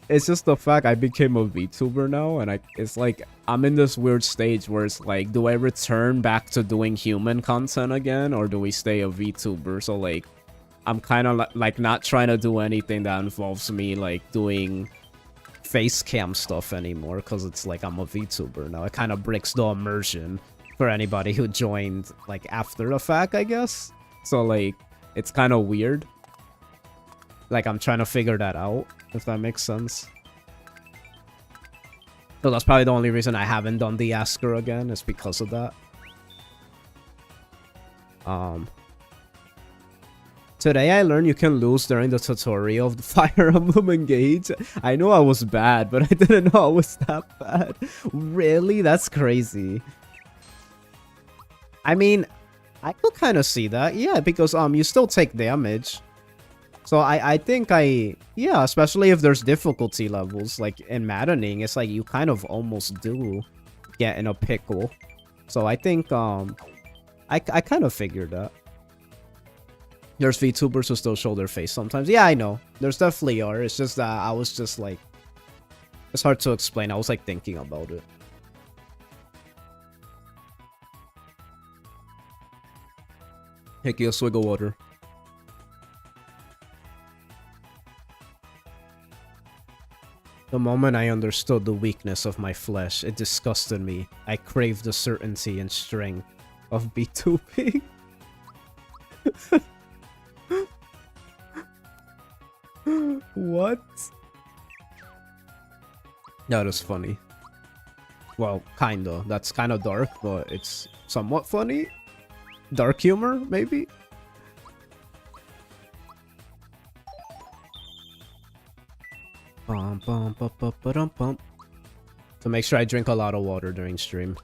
it's just the fact I became a VTuber now, and it's like I'm in this weird stage where it's like, do I return back to doing human content again, or do we stay a VTuber? So like, I'm kind of like not trying to do anything that involves me like doing face cam stuff anymore, because it's like I'm a VTuber now. It kind of breaks the immersion for anybody who joined like after the fact, I guess. So like, it's kind of weird. Like, I'm trying to figure that out, if that makes sense. So that's probably the only reason I haven't done the Asker again, is because of that. Today I learned you can lose during the tutorial of the Fire Emblem Engage. I know I was bad, but I didn't know I was that bad. Really? That's crazy. I mean, I could kind of see that, yeah, because you still take damage. So I think yeah, especially if there's difficulty levels, like in maddening, it's like you kind of almost do get in a pickle. So I think, I kind of figured that. There's VTubers who still show their face sometimes. Yeah, I know. There's definitely are. It's just that I was just like, it's hard to explain. I was like thinking about it. Take a swig of water. The moment I understood the weakness of my flesh, it disgusted me. I craved the certainty and strength of Vtuber. What? That is funny. Well, kinda. That's kinda dark, but it's somewhat funny. Dark humor, maybe? To make sure I drink a lot of water during stream.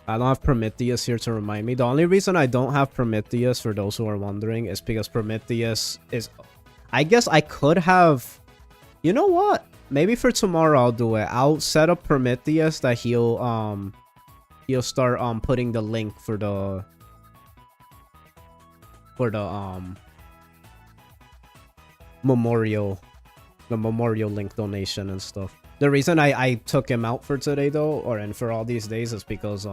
I don't have Prometheus here to remind me. The only reason I don't have Prometheus, for those who are wondering, is because Prometheus is... I guess I could have... You know what? Maybe for tomorrow I'll do it. I'll set up Prometheus that he'll start putting the link for the memorial link donation and stuff. The reason I took him out for today though, and for all these days, is because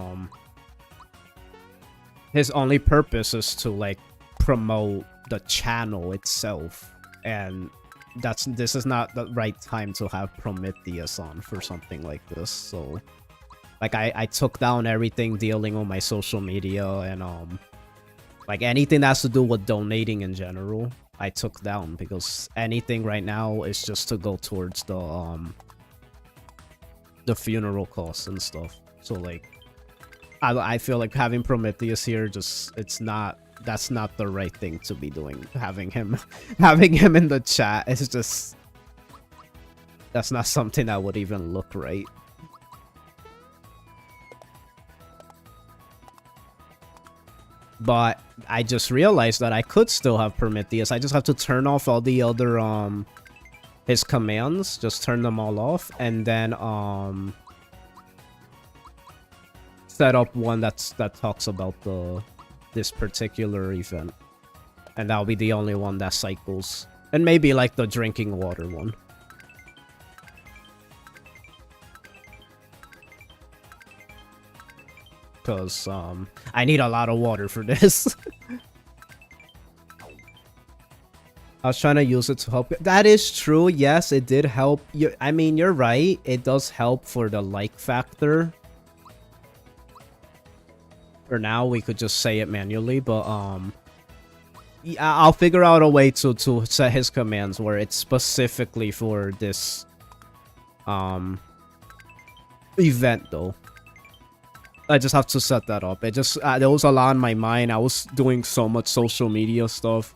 his only purpose is to like promote the channel itself, and this is not the right time to have Prometheus on for something like this. So like I took down everything dealing on my social media, and like anything that has to do with donating in general, I took down, because anything right now is just to go towards the funeral costs and stuff. So like I feel like having Prometheus here, just that's not the right thing to be doing. Having him in the chat is just, that's not something that would even look right. But I just realized that I could still have Prometheus. I just have to turn off all the other his commands, just turn them all off, and then set up one that talks about this particular event, and that'll be the only one that cycles, and maybe like the drinking water one. Because I need a lot of water for this. I was trying to use it to help. That is true. Yes, it did help. I mean, you're right. It does help for the like factor. For now, we could just say it manually, but yeah, I'll figure out a way to set his commands where it's specifically for this event though. I just have to set that up. It just there was a lot on my mind. I was doing so much social media stuff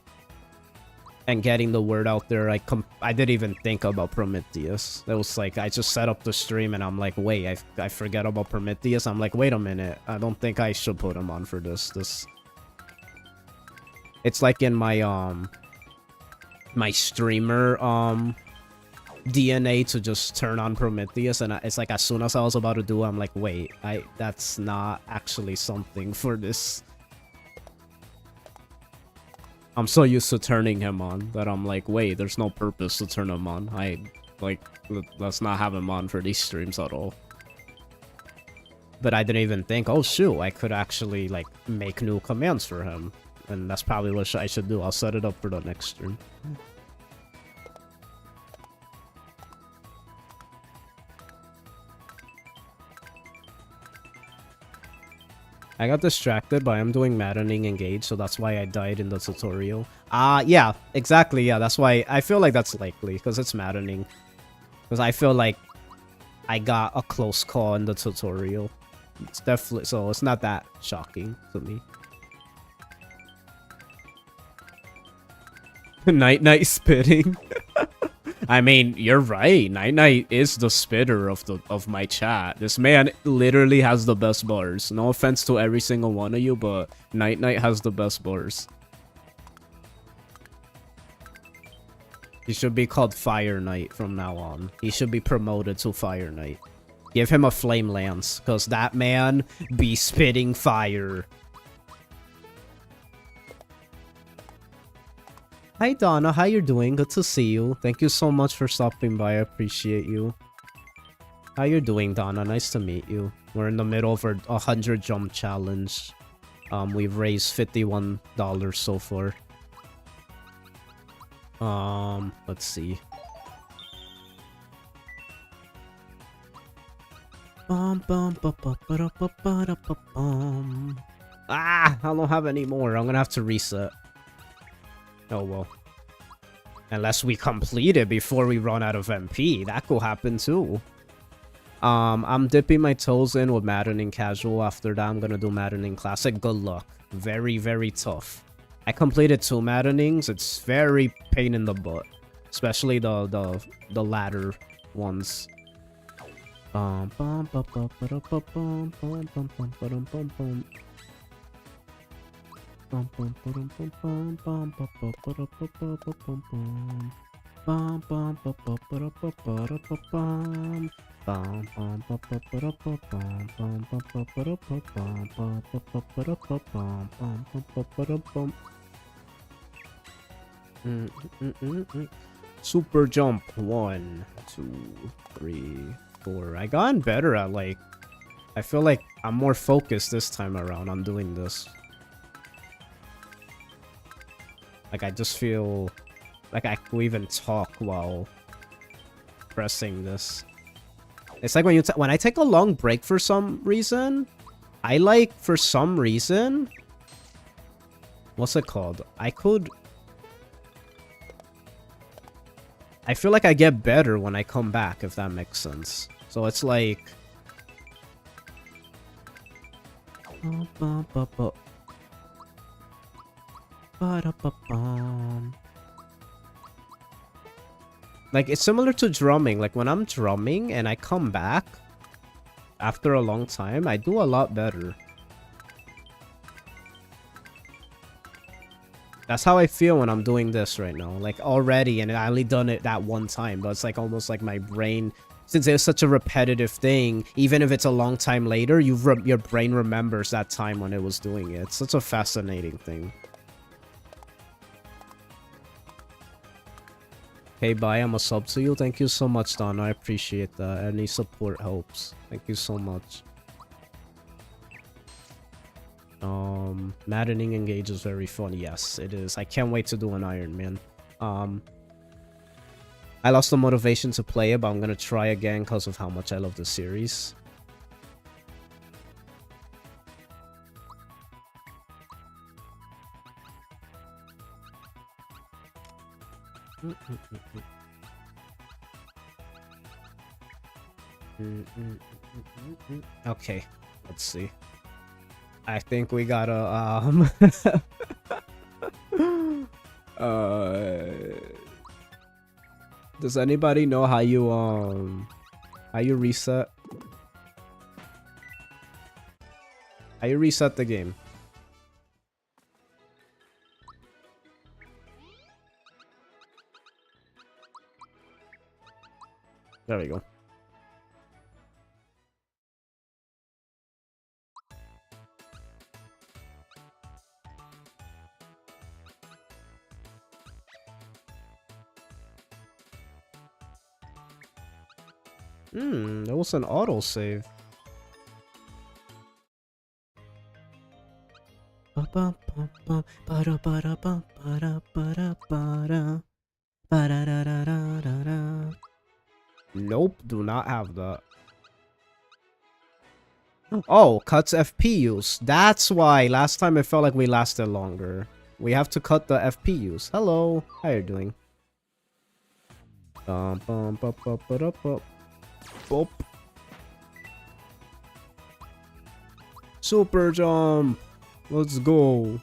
and getting the word out there. I didn't even think about Prometheus. It was like I just set up the stream and I'm like, wait, I forget about Prometheus. I'm like, wait a minute. I don't think I should put him on for this. It's like in my my streamer DNA to just turn on Prometheus, and it's like as soon as I was about to do it, I'm like, wait, that's not actually something for this. I'm so used to turning him on that I'm like, wait, there's no purpose to turn him on. Let's not have him on for these streams at all. But I didn't even think, oh shoot, I could actually like make new commands for him, and that's probably what I should do. I'll set it up for the next stream. I got distracted by him doing maddening engage, so that's why I died in the tutorial. Yeah, exactly, yeah, that's why I feel like that's likely, because it's maddening. Because I feel like I got a close call in the tutorial. It's definitely, so it's not that shocking to me. Night spitting. I mean, you're right. Night is the spitter of my chat. This man literally has the best bars. No offense to every single one of you, but Night has the best bars. He should be called Fire Knight from now on. He should be promoted to Fire Knight. Give him a flame lance, because that man be spitting fire. Hi Donna, how you doing? Good to see you. Thank you so much for stopping by. I appreciate you. How you doing, Donna? Nice to meet you. We're in the middle of our 100 jump challenge. We've raised $51 so far. Let's see. Ah, I don't have any more. I'm gonna have to reset. Oh well. Unless we complete it before we run out of MP. That could happen too. I'm dipping my toes in with Maddening Casual. After that, I'm gonna do Maddening Classic. Good luck. Very, very tough. I completed 2 Maddenings. It's very pain in the butt. Especially the latter ones. Super jump. 1, 2, 3, 4. I gotten better at, like, I feel like I'm more focused this time around on doing this. Like, I just feel like I could even talk while pressing this. It's like when I take a long break for some reason, I like, for some reason, what's it called? I feel like I get better when I come back, if that makes sense. So it's like... Like, it's similar to drumming. Like, when I'm drumming and I come back after a long time, I do a lot better. That's how I feel when I'm doing this right now. Like, already, and I only done it that one time, but it's like almost like my brain... Since it's such a repetitive thing, even if it's a long time later, your brain remembers that time when it was doing it. It's such a fascinating thing. Hey, bye, I'm a sub to you. Thank you so much, Don. I appreciate that. Any support helps. Thank you so much. Maddening Engage is very fun. Yes, it is. I can't wait to do an Iron Man. I lost the motivation to play it, but I'm gonna try again because of how much I love the series. Okay, let's see. I think we gotta, does anybody know how you reset? How you reset the game? There we go. That was an autosave. Nope, do not have that. Oh, cuts FP use. That's why last time it felt like we lasted longer. We have to cut the FP use. Hello, how you doing? Boop. Super jump. Let's go.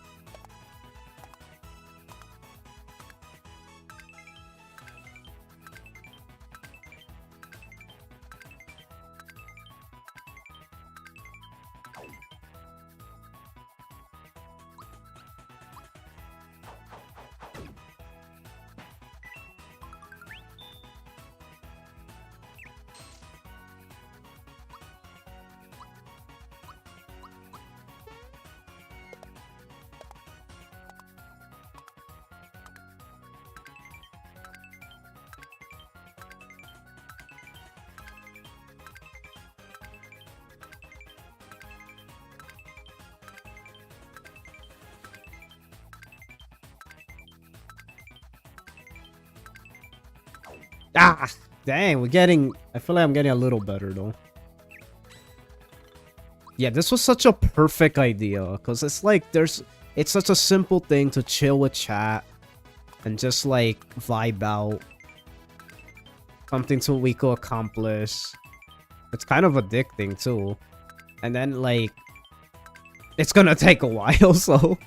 Ah! Dang, we're getting... I feel like I'm getting a little better, though. Yeah, this was such a perfect idea. Because it's like, there's... It's such a simple thing to chill with chat. And just, like, vibe out. Something we could accomplish. It's kind of addicting, too. And then, like... It's gonna take a while, so...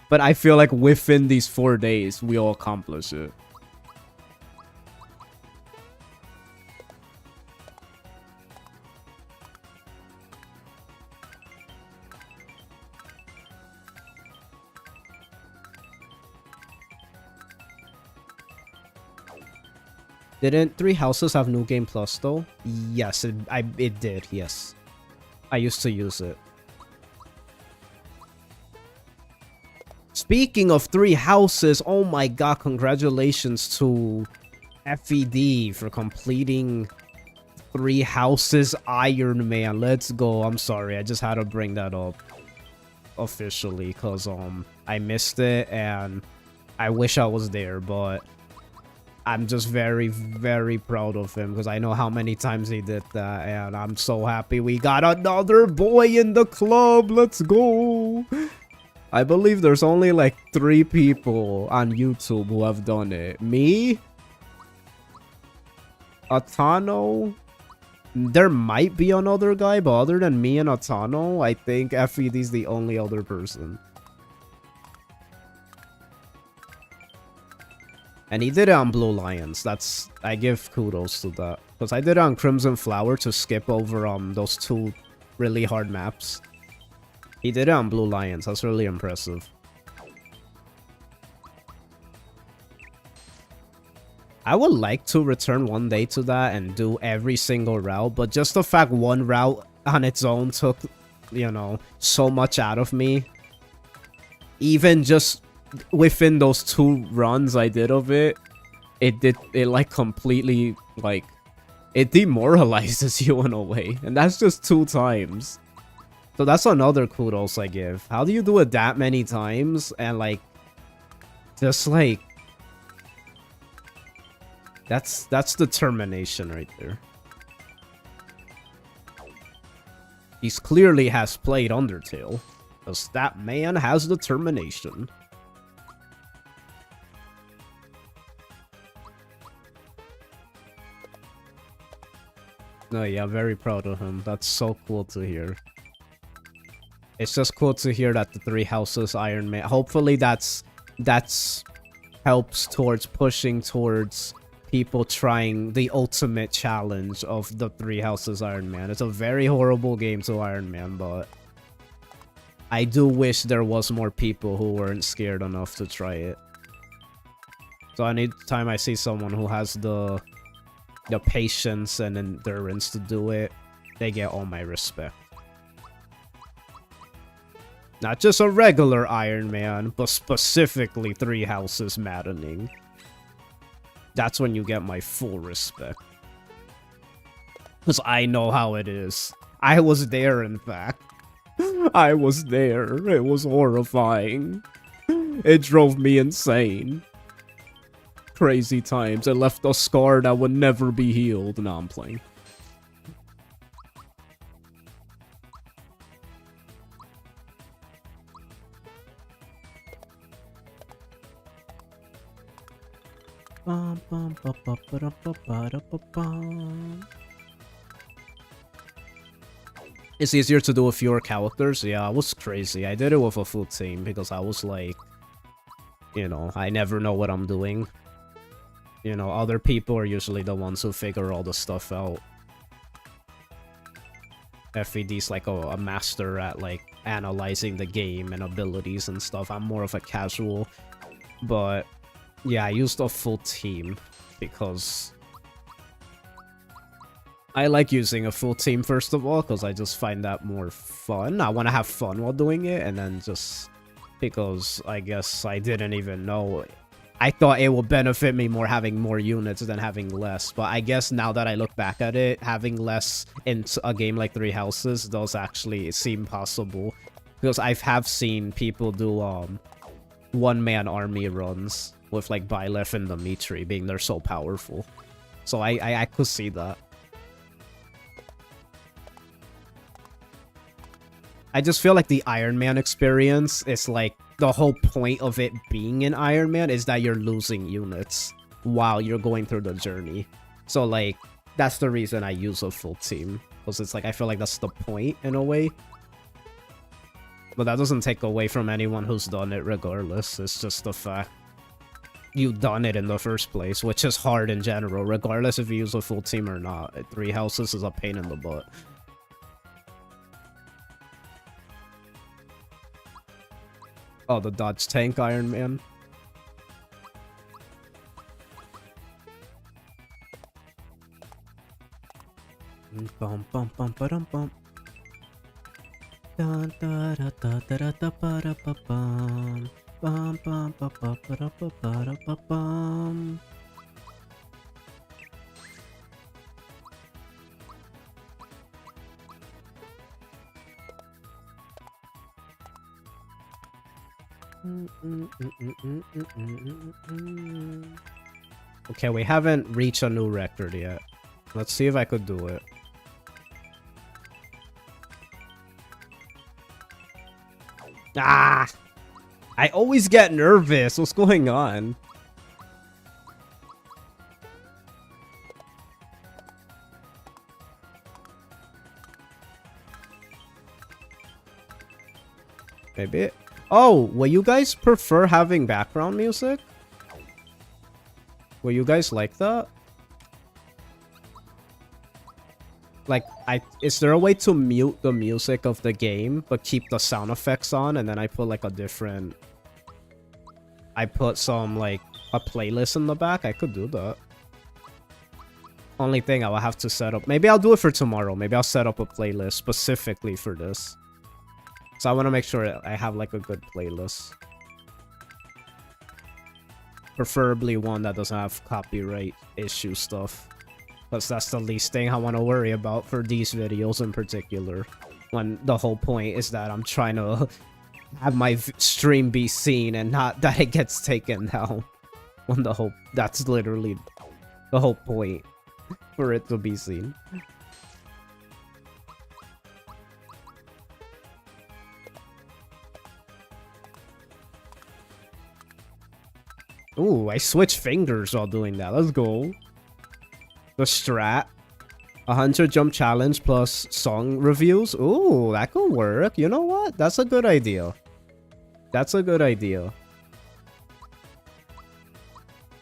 But I feel like within these 4 days, we'll accomplish it. Didn't 3 Houses have New Game Plus, though? Yes, it did, yes. I used to use it. Speaking of 3 Houses, oh my god, congratulations to FED for completing 3 Houses Iron Man. Let's go. I'm sorry, I just had to bring that up officially, because I missed it, and I wish I was there, but... I'm just very, very proud of him because I know how many times he did that, and I'm so happy we got another boy in the club. Let's go. I believe there's only like 3 people on YouTube who have done it. Me, Atano, there might be another guy, but other than me and Atano, I think FED's the only other person. And he did it on Blue Lions. That's... I give kudos to that. Because I did it on Crimson Flower to skip over those 2 really hard maps. He did it on Blue Lions. That's really impressive. I would like to return one day to that and do every single route. But just the fact one route on its own took, you know, so much out of me. Even just... within those 2 runs I did of it, it like completely, like, it demoralizes you in a way, and that's just 2 times. So that's another kudos I give. How do you do it that many times and like, just like, that's determination right there. He's clearly has played Undertale, because that man has determination. No, yeah, very proud of him. That's so cool to hear. It's just cool to hear that the 3 Houses Iron Man... Hopefully that's helps towards pushing towards people trying the ultimate challenge of the 3 Houses Iron Man. It's a very horrible game to Iron Man, but... I do wish there was more people who weren't scared enough to try it. So anytime I see someone who has the patience and endurance to do it, they get all my respect. Not just a regular Iron Man, but specifically 3 Houses maddening. That's when you get my full respect. Because I know how it is. I was there, in fact. I was there. It was horrifying. It drove me insane. Crazy times. It left a scar that would never be healed. No, I'm playing. It's easier to do with fewer characters. Yeah, it was crazy. I did it with a full team because I was like, you know, I never know what I'm doing. You know, other people are usually the ones who figure all the stuff out. FED's like a master at like analyzing the game and abilities and stuff. I'm more of a casual. But yeah, I used a full team because I like using a full team first of all, because I just find that more fun. I want to have fun while doing it, and then just because I guess I didn't even know. I thought it would benefit me more having more units than having less, but I guess now that I look back at it, having less in a game like 3 Houses does actually seem possible, because I have seen people do one-man army runs with like Byleth and Dimitri being they're so powerful. So I could see that. I just feel like the Iron Man experience is like the whole point of it being in Iron Man is that you're losing units while you're going through the journey. So like that's the reason I use a full team, because it's like I feel like that's the point in a way. But that doesn't take away from anyone who's done it regardless. It's just the fact you've done it in the first place, which is hard in general, regardless if you use a full team or not. 3 houses is a pain in the butt. Oh, the Dodge Tank Iron Man. Bum bum bum ba-dum bum. Da da da da da da ba da ba bum. Bum bum ba ba ba da ba ba da ba bum. Okay, we haven't reached a new record yet. Let's see if I could do it. Ah! I always get nervous. What's going on? Maybe. Oh, will you guys prefer having background music? Will you guys like that? Like, is there a way to mute the music of the game, but keep the sound effects on, and then I put like a different... I put some, like, a playlist in the back? I could do that. Only thing I will have to set up... Maybe I'll do it for tomorrow. Maybe I'll set up a playlist specifically for this. So I want to make sure I have, like, a good playlist. Preferably one that doesn't have copyright issue stuff. Because that's the least thing I want to worry about for these videos in particular. When the whole point is that I'm trying to have my stream be seen and not that it gets taken down. When the whole... That's literally the whole point. For it to be seen. Ooh, I switched fingers while doing that. Let's go. The strat. 100 jump challenge plus song reviews. Ooh, that could work. You know what? That's a good idea. That's a good idea.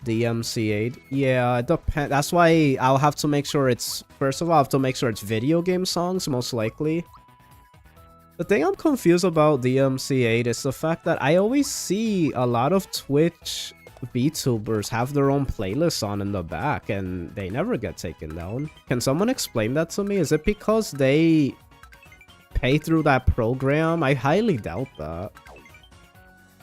DMCA'd. Yeah, it depends. That's why I'll have to make sure it's... First of all, I have to make sure it's video game songs, most likely. The thing I'm confused about DMCA'd is the fact that I always see a lot of Twitch Vtubers have their own playlists on in the back, and they never get taken down. Can someone explain that to me? Is it because they pay through that program? I highly doubt that.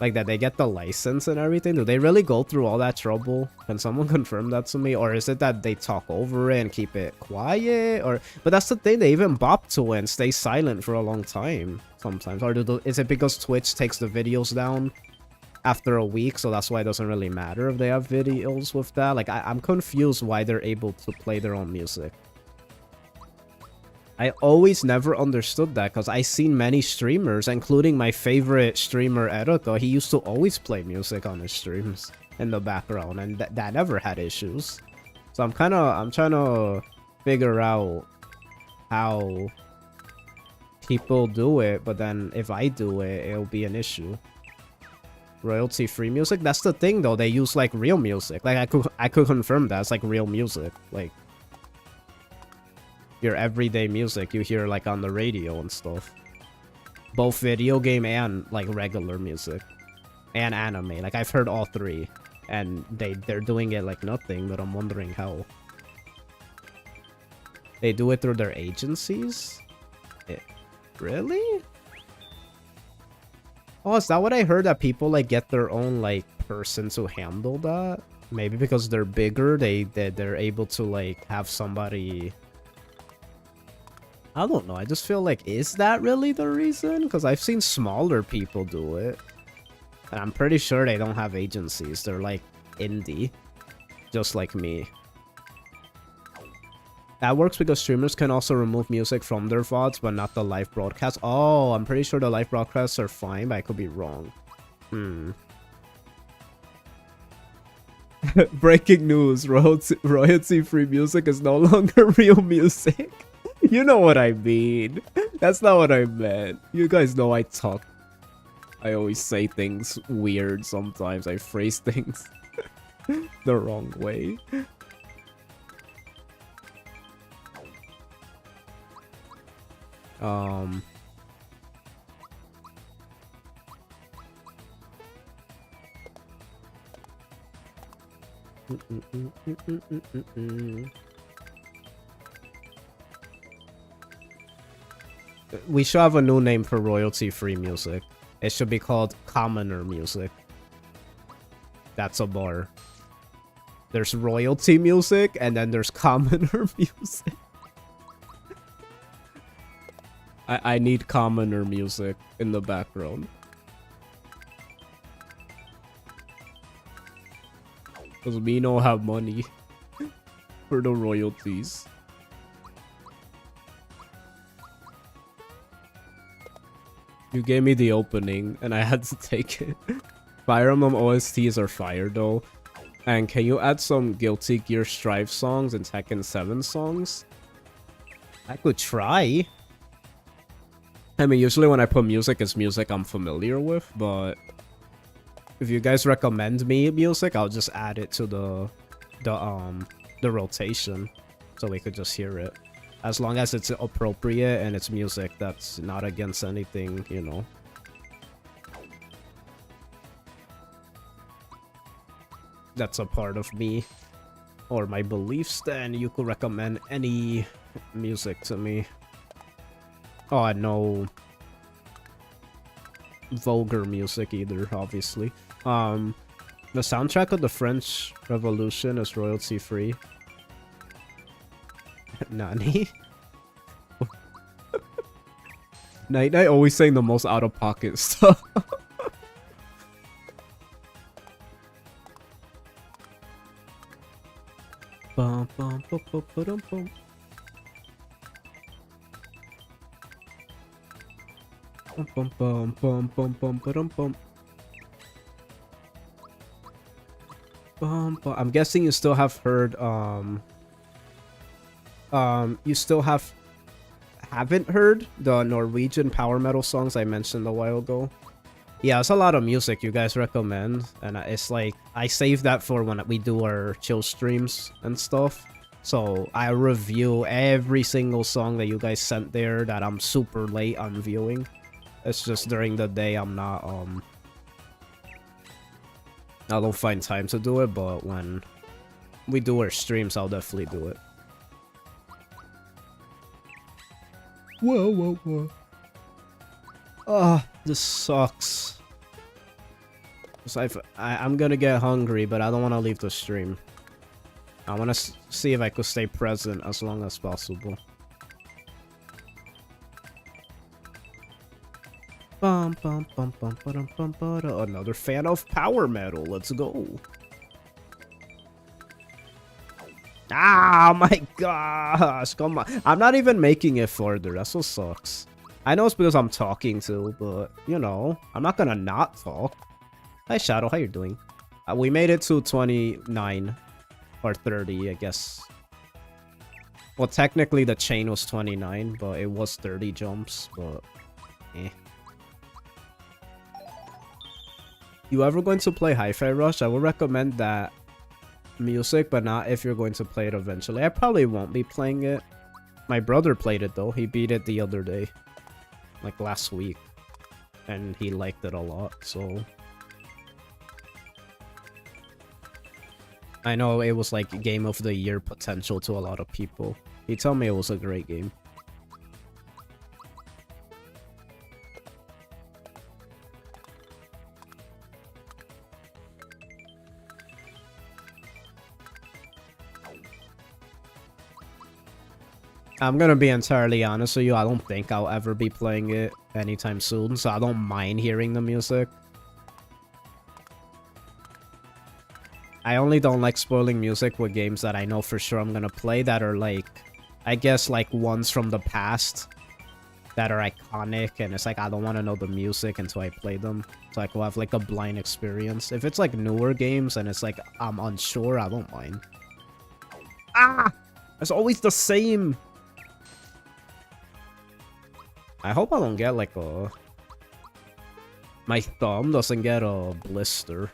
Like, that they get the license and everything? Do they really go through all that trouble? Can someone confirm that to me? Or is it that they talk over it and keep it quiet? Or... But that's the thing, they even bop to it and stay silent for a long time sometimes. Or is it because Twitch takes the videos down after a week, so that's why it doesn't really matter if they have videos with that? Like, I'm confused why they're able to play their own music. I always never understood that, because I've seen many streamers, including my favorite streamer, Erika. He used to always play music on his streams in the background, and that never had issues. So I'm trying to figure out how people do it, but then if I do it, it'll be an issue. Royalty-free music? That's the thing, though. They use, like, real music. Like, I could confirm that. It's, like, real music. Like, your everyday music you hear, like, on the radio and stuff. Both video game and, like, regular music. And anime. Like, I've heard all three. And they're doing it like nothing, but I'm wondering how. They do it through their agencies? Really? Oh, is that what I heard? That people, like, get their own, like, person to handle that? Maybe because they're bigger, they're able to, like, have somebody... I don't know. I just feel like, is that really the reason? Because I've seen smaller people do it. And I'm pretty sure they don't have agencies. They're, like, indie. Just like me. That works because streamers can also remove music from their VODs, but not the live broadcast. Oh, I'm pretty sure the live broadcasts are fine, but I could be wrong. Breaking news, royalty-free music is no longer real music. You know what I mean. That's not what I meant. You guys know I talk. I always say things weird sometimes. I phrase things the wrong way. We should have a new name for royalty-free music. It should be called commoner music. That's a bar. There's royalty music, and then there's commoner music. I need commoner music in the background. Because we don't have money for the royalties. You gave me the opening, and I had to take it. Fire Emblem OSTs are fire, though. And can you add some Guilty Gear Strive songs and Tekken 7 songs? I could try. I mean, usually when I put music, it's music I'm familiar with, but if you guys recommend me music, I'll just add it to the rotation, so we could just hear it. As long as it's appropriate and it's music that's not against anything, you know. That's a part of me or my beliefs, then you could recommend any music to me. Oh, no vulgar music either, obviously. The soundtrack of the French Revolution is royalty free. Nani? Night Night always saying the most out of pocket stuff. Bum, bum, bum, bum, bum, bum. Bum, bum, bum, bum, bum, bum, bum. I'm guessing you still have heard you still haven't heard the Norwegian power metal songs I mentioned a while ago. Yeah, it's a lot of music you guys recommend, and it's like I save that for when we do our chill streams and stuff. So I review every single song that you guys sent there that I'm super late on viewing. It's just during the day I'm not I don't find time to do it, but when we do our streams, I'll definitely do it. Whoa, whoa, whoa. Oh, this sucks. I'm gonna get hungry, but I don't want to leave the stream. I want to see if I could stay present as long as possible. Bum, bum, bum, bum, bum, bum, bum, another fan of power metal. Let's go. Ah, my gosh. Come on. I'm not even making it further. That so sucks. I know it's because I'm talking too, but, you know, I'm not gonna not talk. Hi, Shadow. How you doing? We made it to 29 or 30, I guess. Well, technically the chain was 29, but it was 30 jumps, but eh. You ever going to play Hi-Fi Rush? I would recommend that music, but not if you're going to play it eventually. I probably won't be playing it. My brother played it though. He beat it the other day. Like last week. And he liked it a lot, so... I know it was like game of the year potential to a lot of people. He told me it was a great game. I'm gonna be entirely honest with you, I don't think I'll ever be playing it anytime soon, so I don't mind hearing the music. I only don't like spoiling music with games that I know for sure I'm gonna play that are like I guess, like, ones from the past that are iconic, and it's like, I don't want to know the music until I play them. So I could have, like, a blind experience. If it's, like, newer games and it's, like, I'm unsure, I don't mind. Ah! It's always the same! I hope I don't get, like, a... My thumb doesn't get a blister.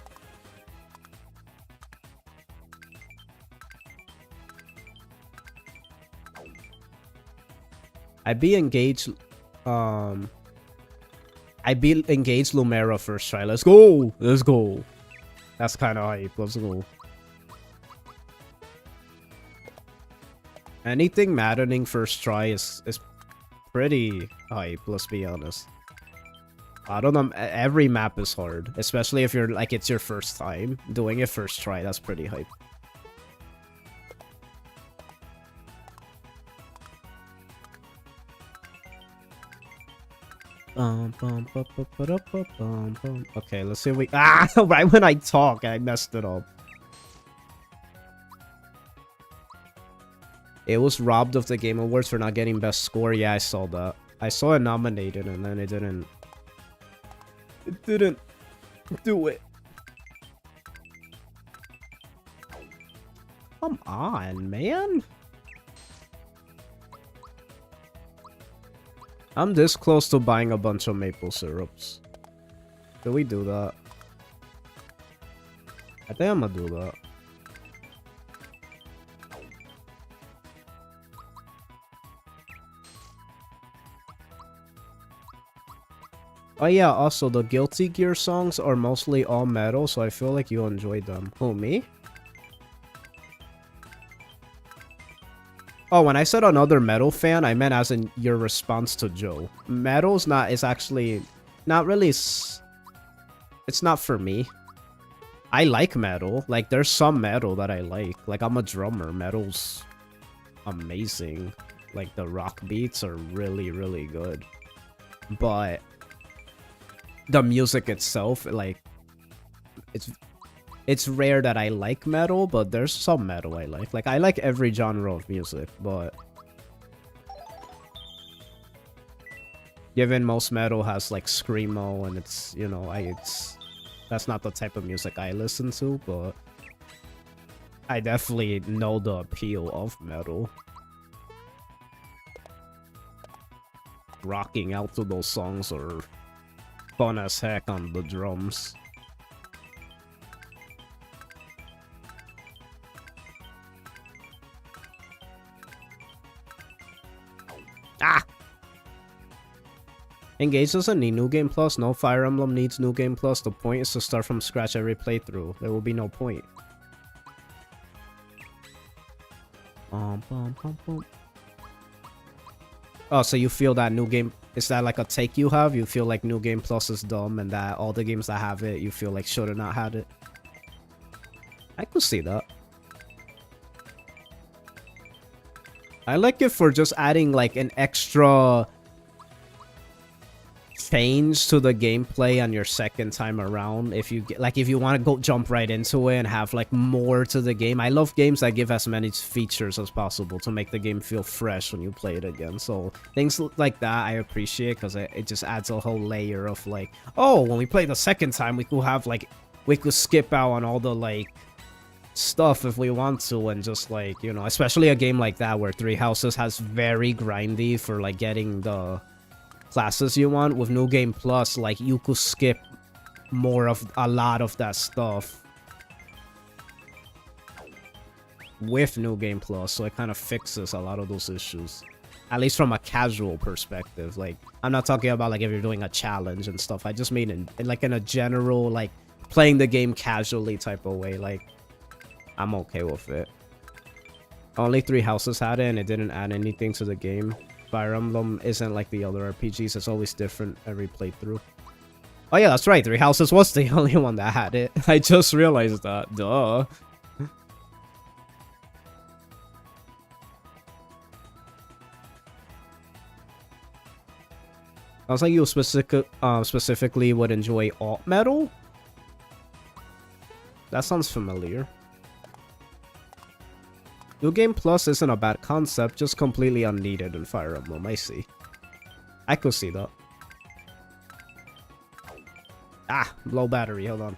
I'd be engaged Lumera first try. Let's go! Let's go. That's kind of hype. Let's go. Anything maddening first try is pretty hype, let's be honest. I don't know, every map is hard. Especially if you're, like, it's your first time. Doing it first try, that's pretty hype. Okay, let's see if we... Ah! Right when I talk, I messed it up. It was robbed of the Game Awards for not getting best score. Yeah, I saw that. I saw it nominated and then it didn't... It didn't do it. Come on, man. I'm this close to buying a bunch of maple syrups. Did we do that? I think I'm gonna do that. Oh yeah, also the Guilty Gear songs are mostly all metal, so I feel like you enjoyed them. Who, me? Oh, when I said another metal fan, I meant as in your response to Joe. Metal's not, is actually not really, it's not for me. I like metal. Like, there's some metal that I like. Like, I'm a drummer. Metal's amazing. Like, the rock beats are really, really good. But the music itself, like, it's rare that I like metal, but there's some metal I like. Like, I like every genre of music, but given most metal has, like, screamo, and it's, you know, that's not the type of music I listen to, but I definitely know the appeal of metal. Rocking out to those songs are fun as heck on the drums. Ah! Engage doesn't need New Game Plus. No Fire Emblem needs New Game Plus. The point is to start from scratch every playthrough. There will be no point. Oh, so you feel that New Game... Is that like a take you have? You feel like New Game Plus is dumb and that all the games that have it, you feel like should have not had it? I could see that. I like it for just adding like an extra change to the gameplay on your second time around. If you get, like, if you want to go jump right into it and have like more to the game. I love games that give as many features as possible to make the game feel fresh when you play it again. So things like that I appreciate because it just adds a whole layer of like, oh, when we play the second time, we could have like, we could skip out on all the like stuff if we want to, and just like, you know, especially a game like that where Three Houses has very grindy for like getting the classes you want. With New Game Plus, like, you could skip a lot of that stuff with New Game Plus, so it kind of fixes a lot of those issues, at least from a casual perspective. Like, I'm not talking about like if you're doing a challenge and stuff. I just mean in like in a general, like, playing the game casually type of way. Like, I'm okay with it. Only Three Houses had it, and it didn't add anything to the game. Fire Emblem isn't like the other RPGs. It's always different every playthrough. Oh yeah, that's right. Three Houses was the only one that had it. I just realized that. Duh. Sounds like you specifically would enjoy alt metal? That sounds familiar. New Game Plus isn't a bad concept, just completely unneeded in Fire Emblem, I see. I could see that. Ah, low battery, hold on.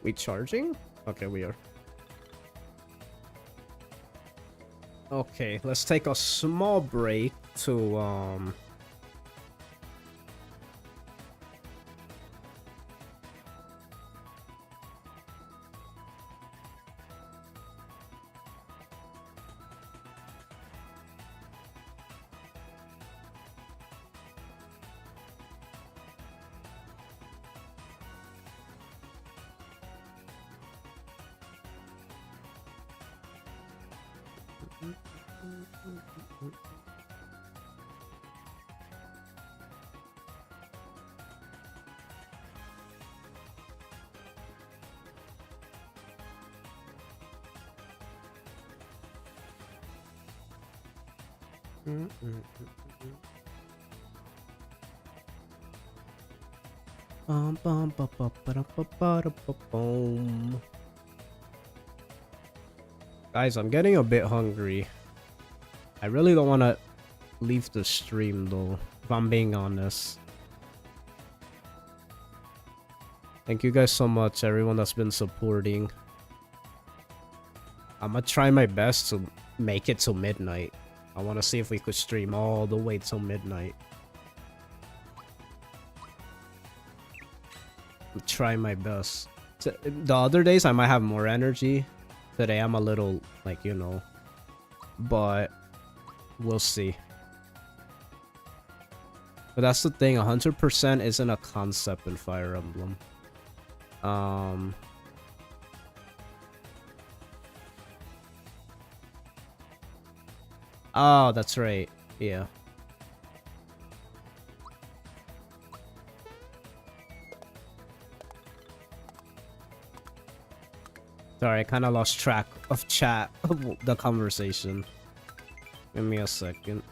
We charging? Okay, we are. Okay, let's take a small break to Guys, I'm getting a bit hungry. I really don't want to leave the stream though, if I'm being honest. Thank you guys so much, everyone that's been supporting. I'm gonna try my best to make it till midnight. I want to see if we could stream all the way till midnight. I'll try my best. The other days I might have more energy. Today I'm a little, like, you know, but we'll see. But that's the thing, 100% isn't a concept in Fire Emblem. Oh, that's right. Yeah. Sorry, I kind of lost track of the conversation. Give me a second.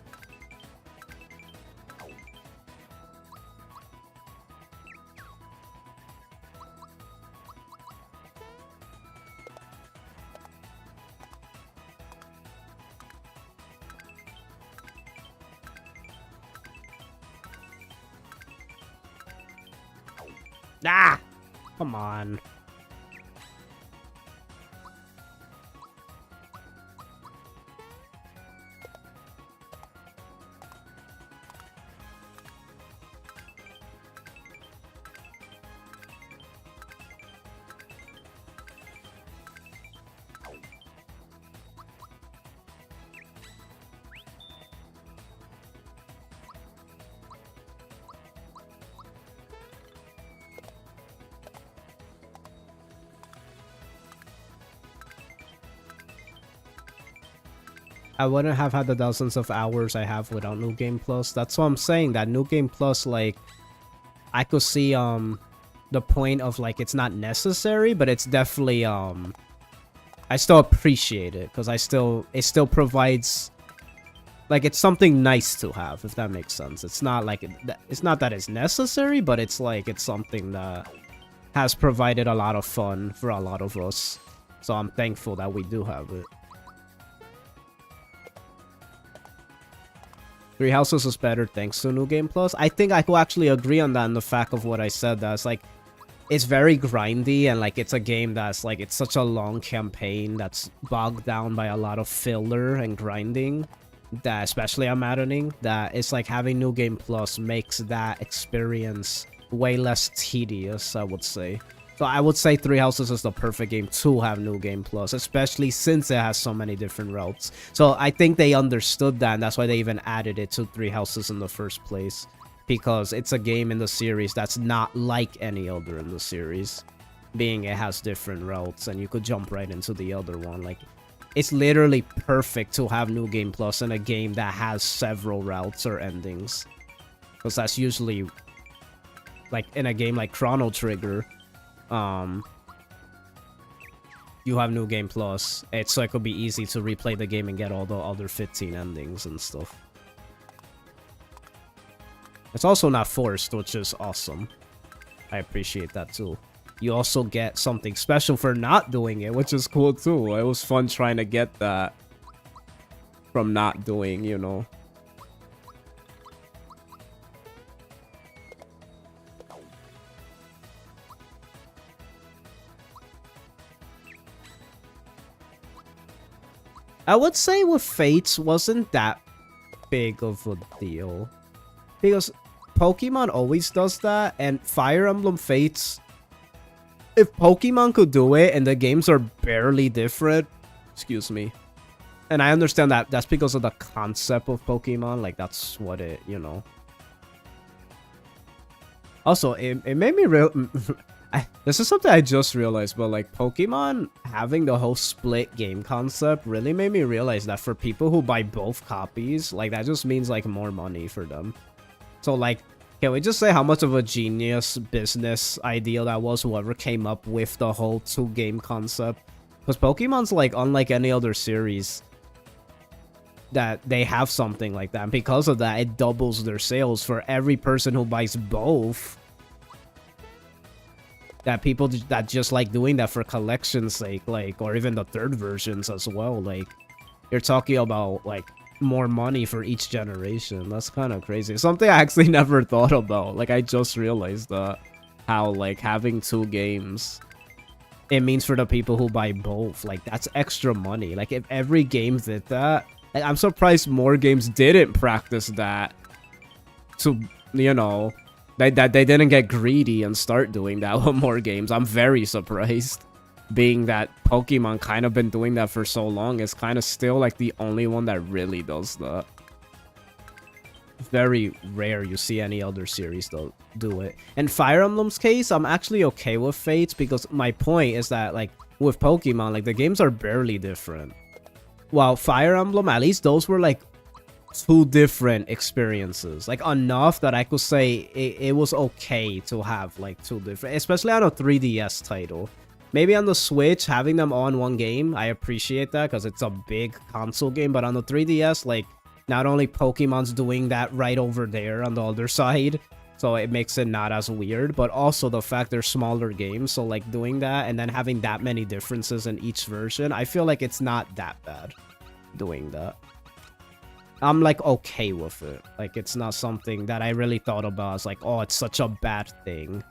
Ah! Come on. I wouldn't have had the dozens of hours I have without New Game Plus. That's what I'm saying, that New Game Plus, like, I could see, the point of, like, it's not necessary, but it's definitely, I still appreciate it, because it still provides, like, it's something nice to have, if that makes sense. It's not like, it's not that it's necessary, but it's like, it's something that has provided a lot of fun for a lot of us. So I'm thankful that we do have it. Three Houses is better thanks to New Game Plus. I think I could actually agree on that in the fact of what I said. That's like, it's very grindy and like it's a game that's like, it's such a long campaign that's bogged down by a lot of filler and grinding. That especially on Maddening, that it's like having New Game Plus makes that experience way less tedious, I would say. So I would say Three Houses is the perfect game to have New Game Plus, especially since it has so many different routes. So I think they understood that, and that's why they even added it to Three Houses in the first place. Because it's a game in the series that's not like any other in the series. Being it has different routes, and you could jump right into the other one. Like, it's literally perfect to have New Game Plus in a game that has several routes or endings. Because that's usually, like, in a game like Chrono Trigger, you have New Game Plus. It's so it could be easy to replay the game and get all the other 15 endings and stuff. It's also not forced, which is awesome. I appreciate that too. You also get something special for not doing it, which is cool too. It was fun trying to get that from not doing, you know. I would say with Fates wasn't that big of a deal. Because Pokemon always does that, and Fire Emblem Fates, if Pokemon could do it and the games are barely different, excuse me, and I understand that that's because of the concept of Pokemon, like that's what it, you know. Also, it made me real. This is something I just realized, but like Pokemon having the whole split game concept really made me realize that for people who buy both copies, like that just means like more money for them. So like, can we just say how much of a genius business idea that was, whoever came up with the whole 2-game concept? Because Pokemon's like unlike any other series that they have something like that. And because of that, it doubles their sales for every person who buys both. That people that just like doing that for collection's sake, like, or even the third versions as well. Like, you're talking about like more money for each generation. That's kind of crazy. Something I actually never thought about. Like, I just realized that how like having 2 games, it means for the people who buy both, like that's extra money. Like if every game did that, like, I'm surprised more games didn't practice that to, you know, that they didn't get greedy and start doing that with more games. I'm very surprised, being that Pokemon kind of been doing that for so long. It's kind of still like the only one that really does that. Very rare you see any other series do it. In Fire Emblem's case, I'm actually okay with Fates, because my point is that like with Pokemon, like the games are barely different. While Fire Emblem, at least those were like 2 different experiences, like enough that I could say it was okay to have like 2 different, especially on a 3DS title. Maybe on the Switch, having them all in one game, I appreciate that because it's a big console game, but on the 3DS, like, not only Pokemon's doing that right over there on the other side, so it makes it not as weird, but also the fact they're smaller games, so like doing that and then having that many differences in each version, I feel like it's not that bad doing that. I'm like okay with it. Like, it's not something that I really thought about as like, oh, it's such a bad thing.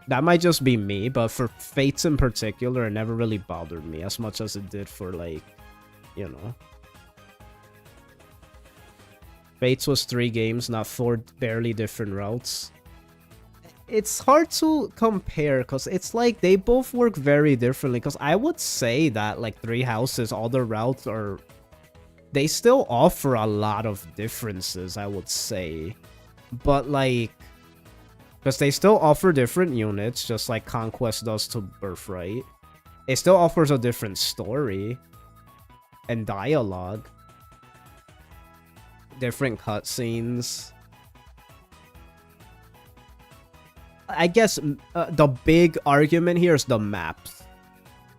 That might just be me, but for Fates in particular, it never really bothered me as much as it did for, like, you know. Fates was 3 games, not 4 barely different routes. It's hard to compare, because it's like they both work very differently, because I would say that, like, 3 houses, all the routes are... They still offer a lot of differences, I would say. But, like... Because they still offer different units, just like Conquest does to Birthright. It still offers a different story and dialogue. Different cutscenes. I guess the big argument here is the maps.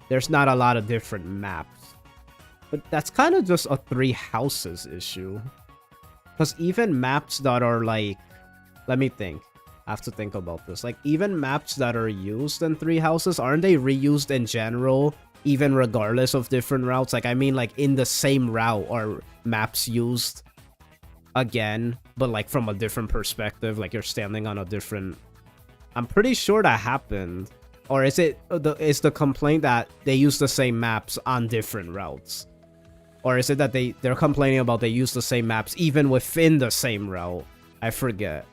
There's not a lot of different maps. But that's kind of just a 3 houses issue. Because even maps that are like... Let me think. I have to think about this. Like, even maps that are used in 3 houses, aren't they reused in general, even regardless of different routes? Like, I mean, like, in the same route are maps used again, but like from a different perspective, like you're standing on a different... I'm pretty sure that happened. Or is it is the complaint that they use the same maps on different routes? Or is it that they're complaining about they use the same maps even within the same route? I forget.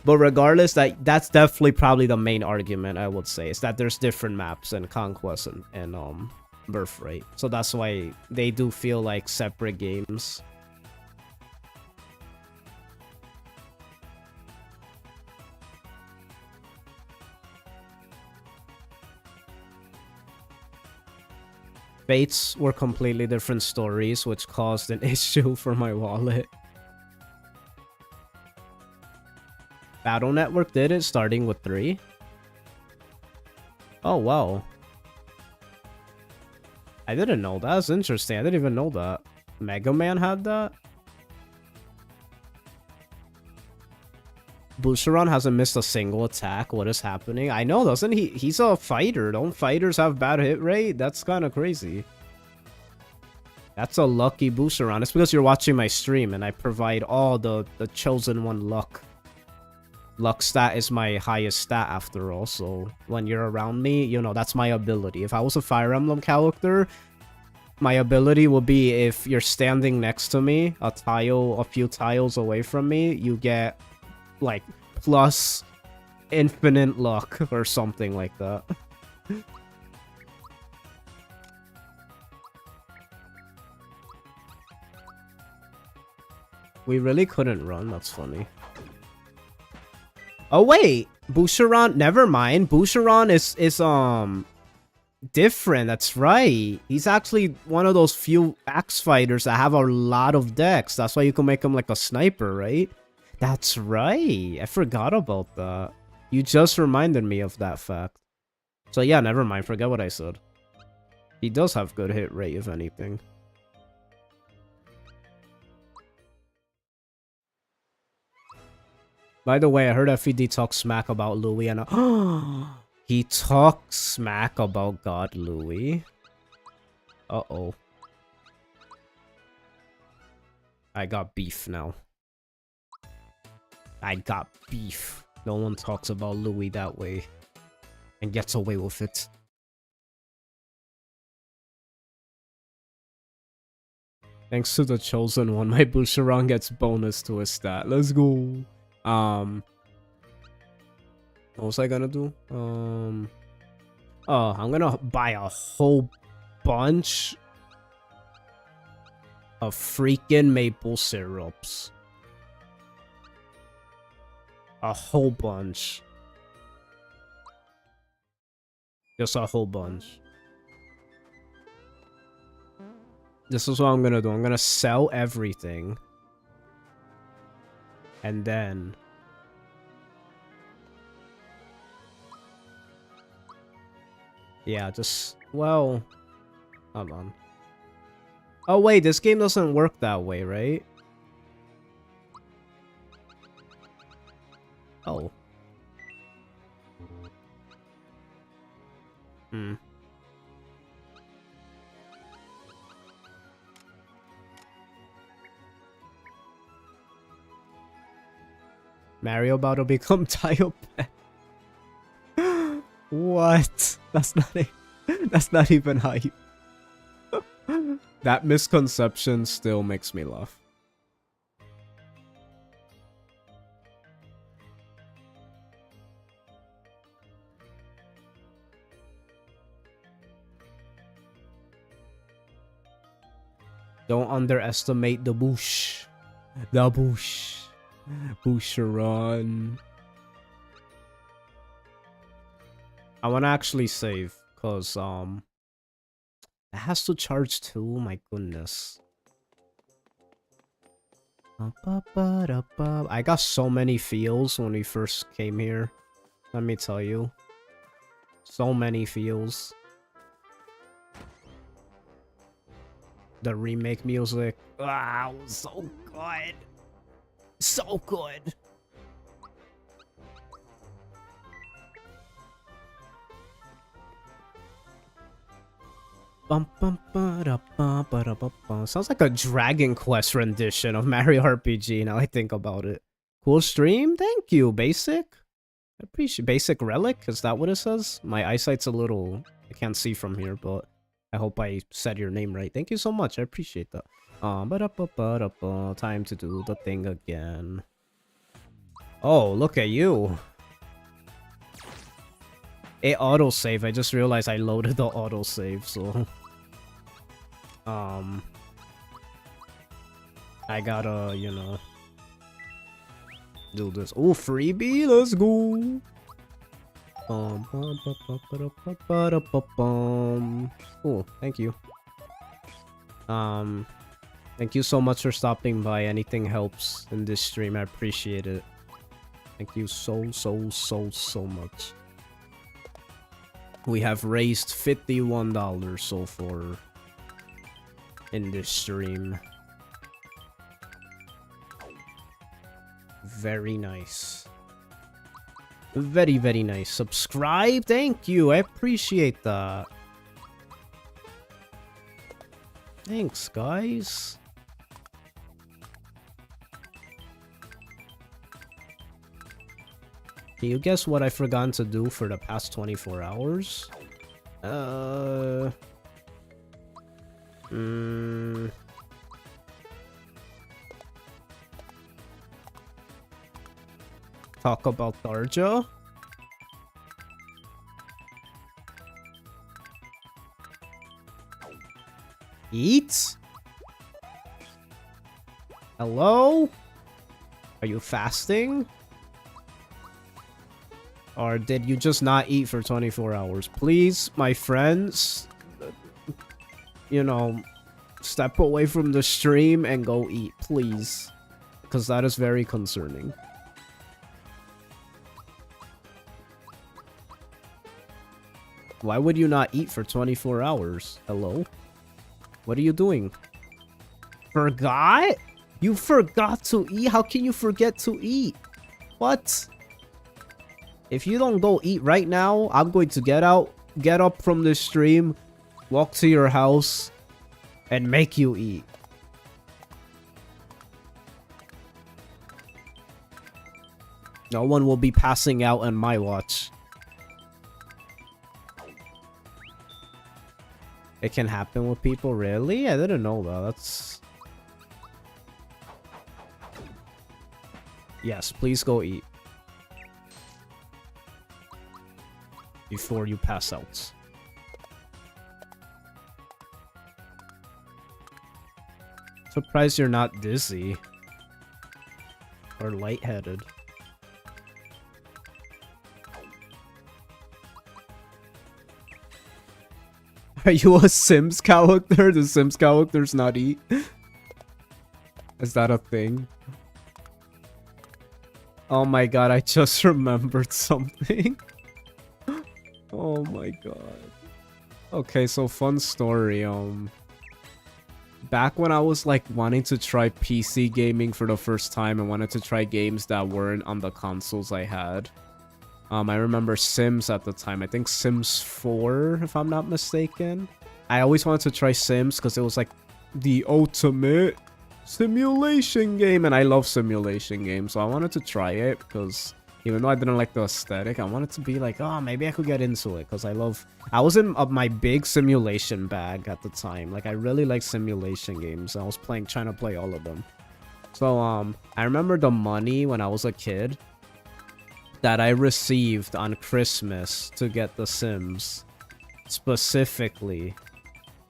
But regardless, that's definitely probably the main argument, I would say, is that there's different maps in Conquest and Birthright. So that's why they do feel like separate games. Fates were completely different stories, which caused an issue for my wallet. Battle Network did it, starting with 3. Oh, wow. I didn't know that. That's interesting. I didn't even know that. Mega Man had that? Boucheron hasn't missed a single attack. What is happening? I know, doesn't he? He's a fighter. Don't fighters have bad hit rate? That's kind of crazy. That's a lucky Boucheron. It's because you're watching my stream and I provide all the chosen one luck. Luck stat is my highest stat after all, so when you're around me, you know, that's my ability. If I was a Fire Emblem character, my ability would be if you're standing next to me, a few tiles away from me, you get like plus infinite luck or something like that. We really couldn't run, that's funny. Oh wait, Boucheron, never mind. Boucheron is different, that's right. He's actually one of those few axe fighters that have a lot of decks. That's why you can make him like a sniper, right? That's right. I forgot about that. You just reminded me of that fact. So yeah, never mind. Forget what I said. He does have good hit rate, if anything. By the way, I heard FED talk smack about Louis, and he talks smack about God Louis. Uh-oh. I got beef now. I got beef. No one talks about Louis that way and gets away with it. Thanks to the chosen one, my Boucheron gets bonus to his stat. Let's go. What was I gonna do? Oh, I'm gonna buy a whole bunch of freaking maple syrups. A whole bunch. Just a whole bunch. This is what I'm gonna do. I'm gonna sell everything. And then... yeah, just... well... hold on. Oh wait, this game doesn't work that way, right? Oh. Hmm. Mario about to become Tayo Pet. What? That's not even hype. That misconception still makes me laugh. Don't underestimate the bush. The bush. Boucheron. I want to actually save, cause it has to charge too. My goodness. I got so many feels when we first came here. Let me tell you, so many feels. The remake music, wow, so good. So good. Sounds like a Dragon Quest rendition of Mario RPG now I think about it. Cool stream? Thank you, Basic. I appreciate Basic Relic, is that what it says? My eyesight's a little... I can't see from here, but I hope I said your name right. Thank you so much, I appreciate that. Time to do the thing again. Oh, look at you. It autosave. I just realized I loaded the autosave, so... I gotta, you know... do this. Oh, freebie! Let's go! Cool, thank you. Thank you so much for stopping by. Anything helps in this stream. I appreciate it. Thank you so much. We have raised $51 so far. in this stream. Very nice. Very, very nice. Subscribe? Thank you. I appreciate that. Thanks, guys. Can you guess what I've forgotten to do for the past 24 hours? Talk about Darja? Eat? Hello? Are you fasting? Or did you just not eat for 24 hours? Please, my friends, you know, step away from the stream and go eat, please. Because that is very concerning. Why would you not eat for 24 hours? Hello? What are you doing? Forgot? You forgot to eat? How can you forget to eat? What? If you don't go eat right now, I'm going to get up from the stream, walk to your house, and make you eat. No one will be passing out on my watch. It can happen with people, really? I didn't know that. That's... Yes, please go eat. Before you pass out. Surprised you're not dizzy. Or lightheaded. Are you a Sims character? Do Sims characters not eat? Is that a thing? Oh my god, I just remembered something. Oh my god. Okay, so fun story. Back when I was like wanting to try PC gaming for the first time and wanted to try games that weren't on the consoles I had. I remember Sims at the time. I think Sims 4, if I'm not mistaken. I always wanted to try Sims because it was like the ultimate simulation game. And I love simulation games, so I wanted to try it because even though I didn't like the aesthetic, I wanted to be like, oh, maybe I could get into it because I was in my big simulation bag at the time. Like, I really like simulation games. I was trying to play all of them. So, I remember the money when I was a kid that I received on Christmas to get The Sims, specifically.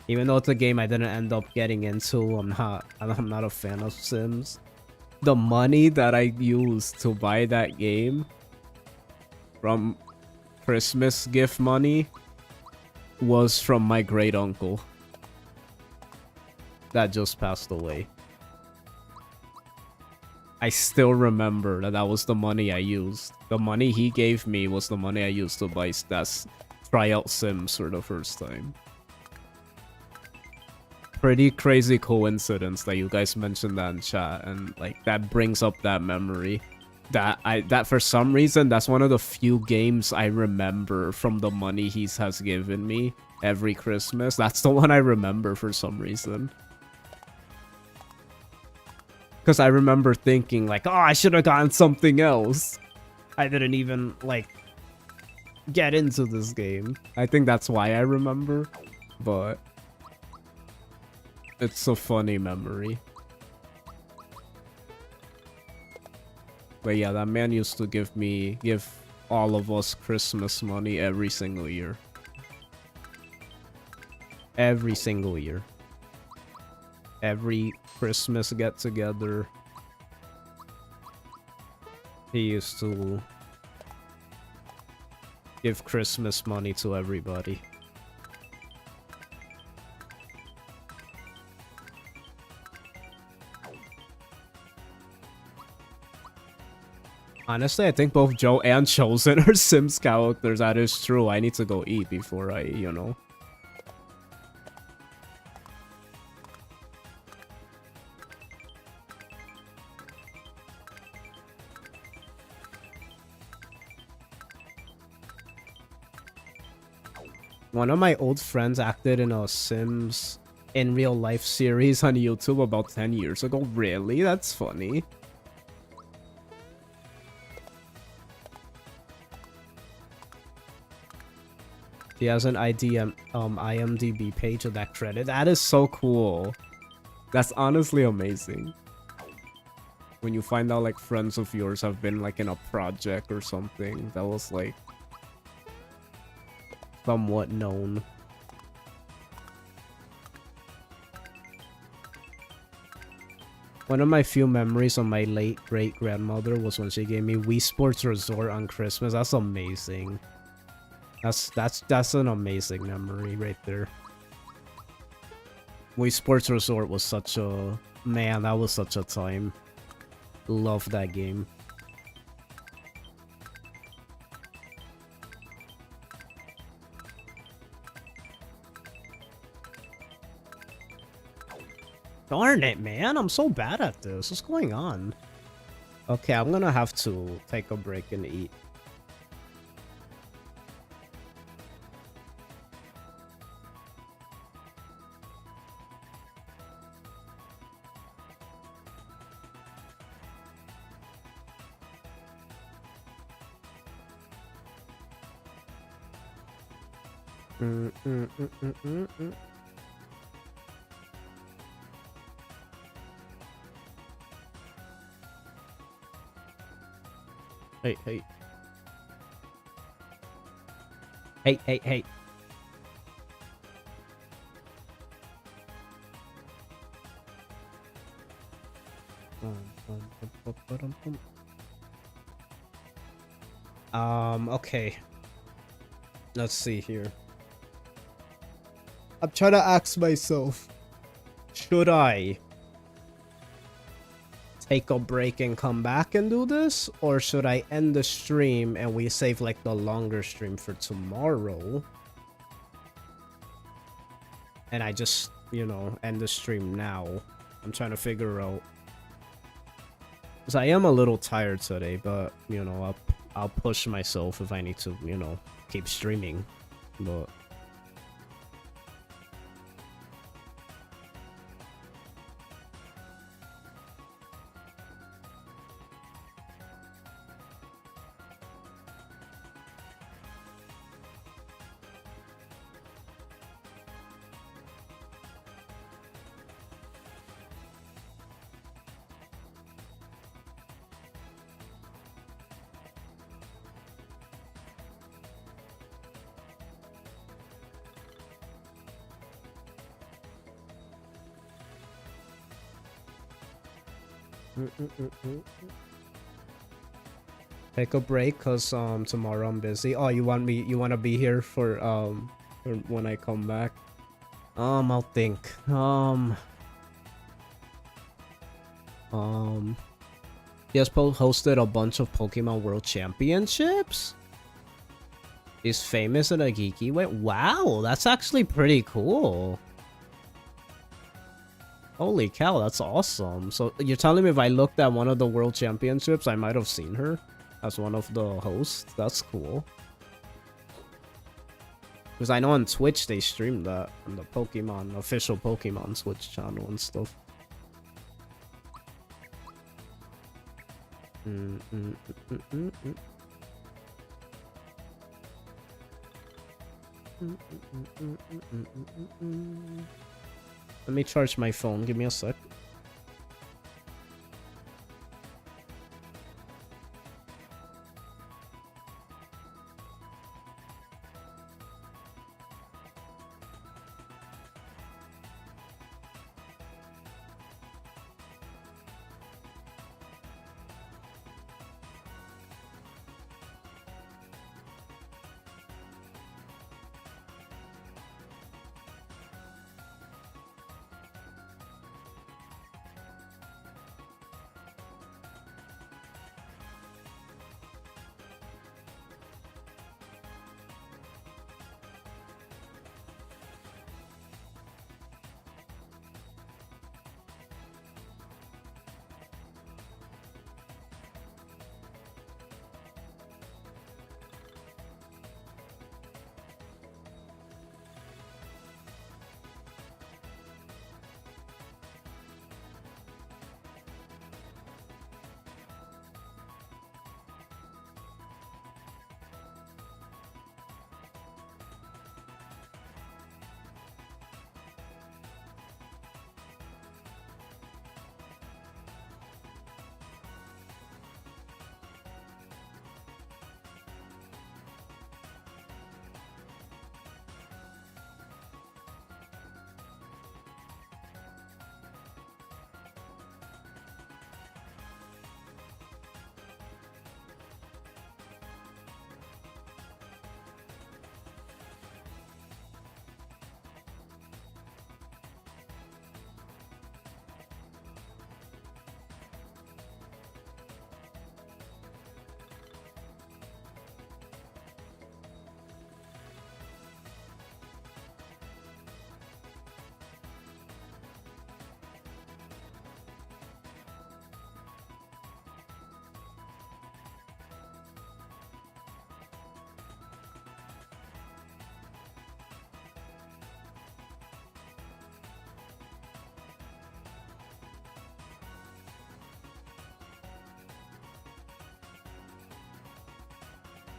Even though it's a game I didn't end up getting into, I'm not a fan of Sims. The money that I used to buy that game from Christmas gift money was from my great uncle that just passed away. I still remember that was the money I used. The money he gave me was the money I used to buy try out Sims for the first time. Pretty crazy coincidence that you guys mentioned that in chat, and like that brings up that memory. That for some reason, that's one of the few games I remember from the money he has given me every Christmas. That's the one I remember for some reason. Because I remember thinking, like, oh, I should have gotten something else. I didn't even, like, get into this game. I think that's why I remember. But it's a funny memory. But yeah, that man used to give all of us Christmas money every single year. Every single year. Every Christmas get together, he used to give Christmas money to everybody. Honestly, I think both Joe and Chosen are Sims characters. That is true. I need to go eat before I, you know. One of my old friends acted in a Sims in real life series on YouTube about 10 years ago. Really? That's funny. He has an IMDb page of that credit. That is so cool. That's honestly amazing. When you find out like friends of yours have been like in a project or something that was like somewhat known. One of my few memories of my late great grandmother was when she gave me Wii Sports Resort on Christmas. That's amazing. That's an amazing memory right there. Wii Sports Resort was such a... Man, that was such a time. Love that game. Darn it, man. I'm so bad at this. What's going on? Okay, I'm gonna have to take a break and eat. Hey, hey. Hey, hey, hey. Okay. Let's see here. I'm trying to ask myself, should I take a break and come back and do this? Or should I end the stream and we save like the longer stream for tomorrow? And I just, you know, end the stream now. I'm trying to figure out. Because I am a little tired today, but, you know, I'll push myself if I need to, you know, keep streaming. But... Take a break cause tomorrow I'm busy. Oh, you want to be here for when I come back? I'll think. He has hosted a bunch of Pokemon World Championships. He's famous in a geeky way. Wow, that's actually pretty cool. Holy cow, that's awesome. So you're telling me if I looked at one of the World Championships, I might have seen her as one of the hosts? That's cool. Because I know on Twitch they stream that on the Pokemon, official Pokemon Twitch channel and stuff. Let me charge my phone. Give me a sec.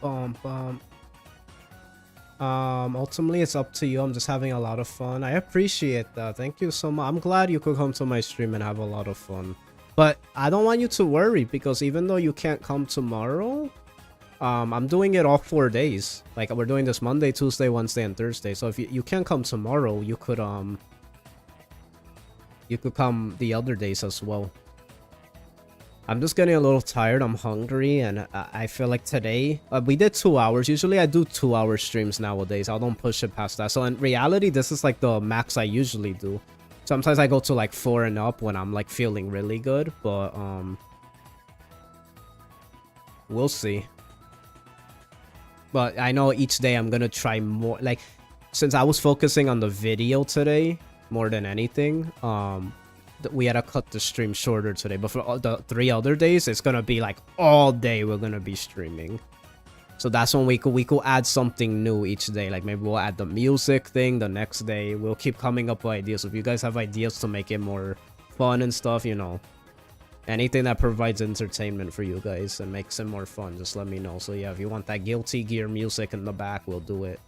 bum. Ultimately, it's up to you. I'm just having a lot of fun. I appreciate that. Thank you so much. I'm glad you could come to my stream and have a lot of fun. But I don't want you to worry, because even though you can't come tomorrow, I'm doing it all 4 days. Like, we're doing this Monday, Tuesday, Wednesday, and Thursday. So if you can't come tomorrow, you could come the other days as well. I'm just getting a little tired. I'm hungry, and I feel like today we did 2 hours. Usually I do 2-hour streams nowadays. I don't push it past that. So in reality, this is like the max I usually do. Sometimes I go to like 4 and up when I'm like feeling really good, but we'll see. But I know each day I'm gonna try more. Like, since I was focusing on the video today more than anything, we had to cut the stream shorter today. But for all the 3 other days, it's gonna be like all day we're gonna be streaming. So that's when we could add something new each day. Like, maybe we'll add the music thing the next day. We'll keep coming up with ideas. If you guys have ideas to make it more fun and stuff, you know, anything that provides entertainment for you guys and makes it more fun, just let me know. So yeah, if you want that Guilty Gear music in the back, we'll do it.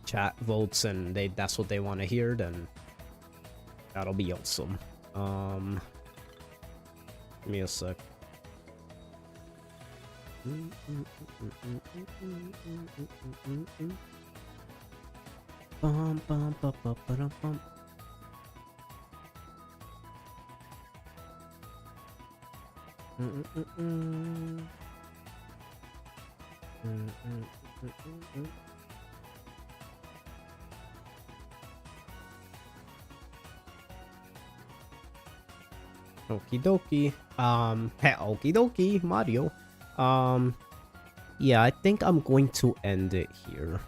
Chat votes and that's what they want to hear, then that'll be awesome. Give me a sec. Okie dokie. Okie dokie, Mario. Yeah, I think I'm going to end it here.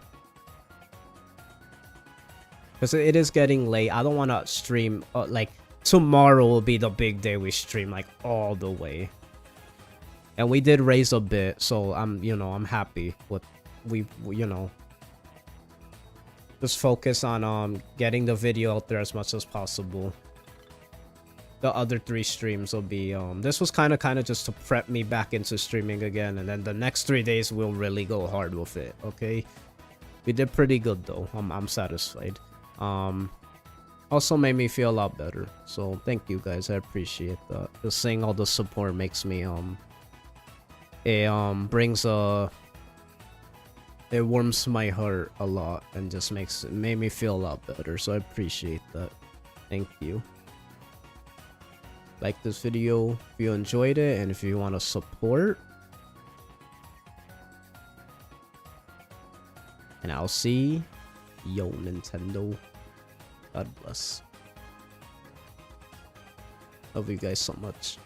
Because it is getting late. I don't want to stream, like, tomorrow will be the big day we stream, like, all the way. And we did raise a bit, so I'm happy with, you know, just focus on, getting the video out there as much as possible. The other 3 streams will be, this was kind of just to prep me back into streaming again, and then the next 3 days we'll really go hard with it, okay? We did pretty good though. I'm satisfied. Also made me feel a lot better, so thank you guys. I appreciate that. Just seeing all the support makes me, it warms my heart a lot and just made me feel a lot better, so I appreciate that. Thank you. Like this video if you enjoyed it, and if you want to support. And I'll see yo Nintendo. God bless. Love you guys so much.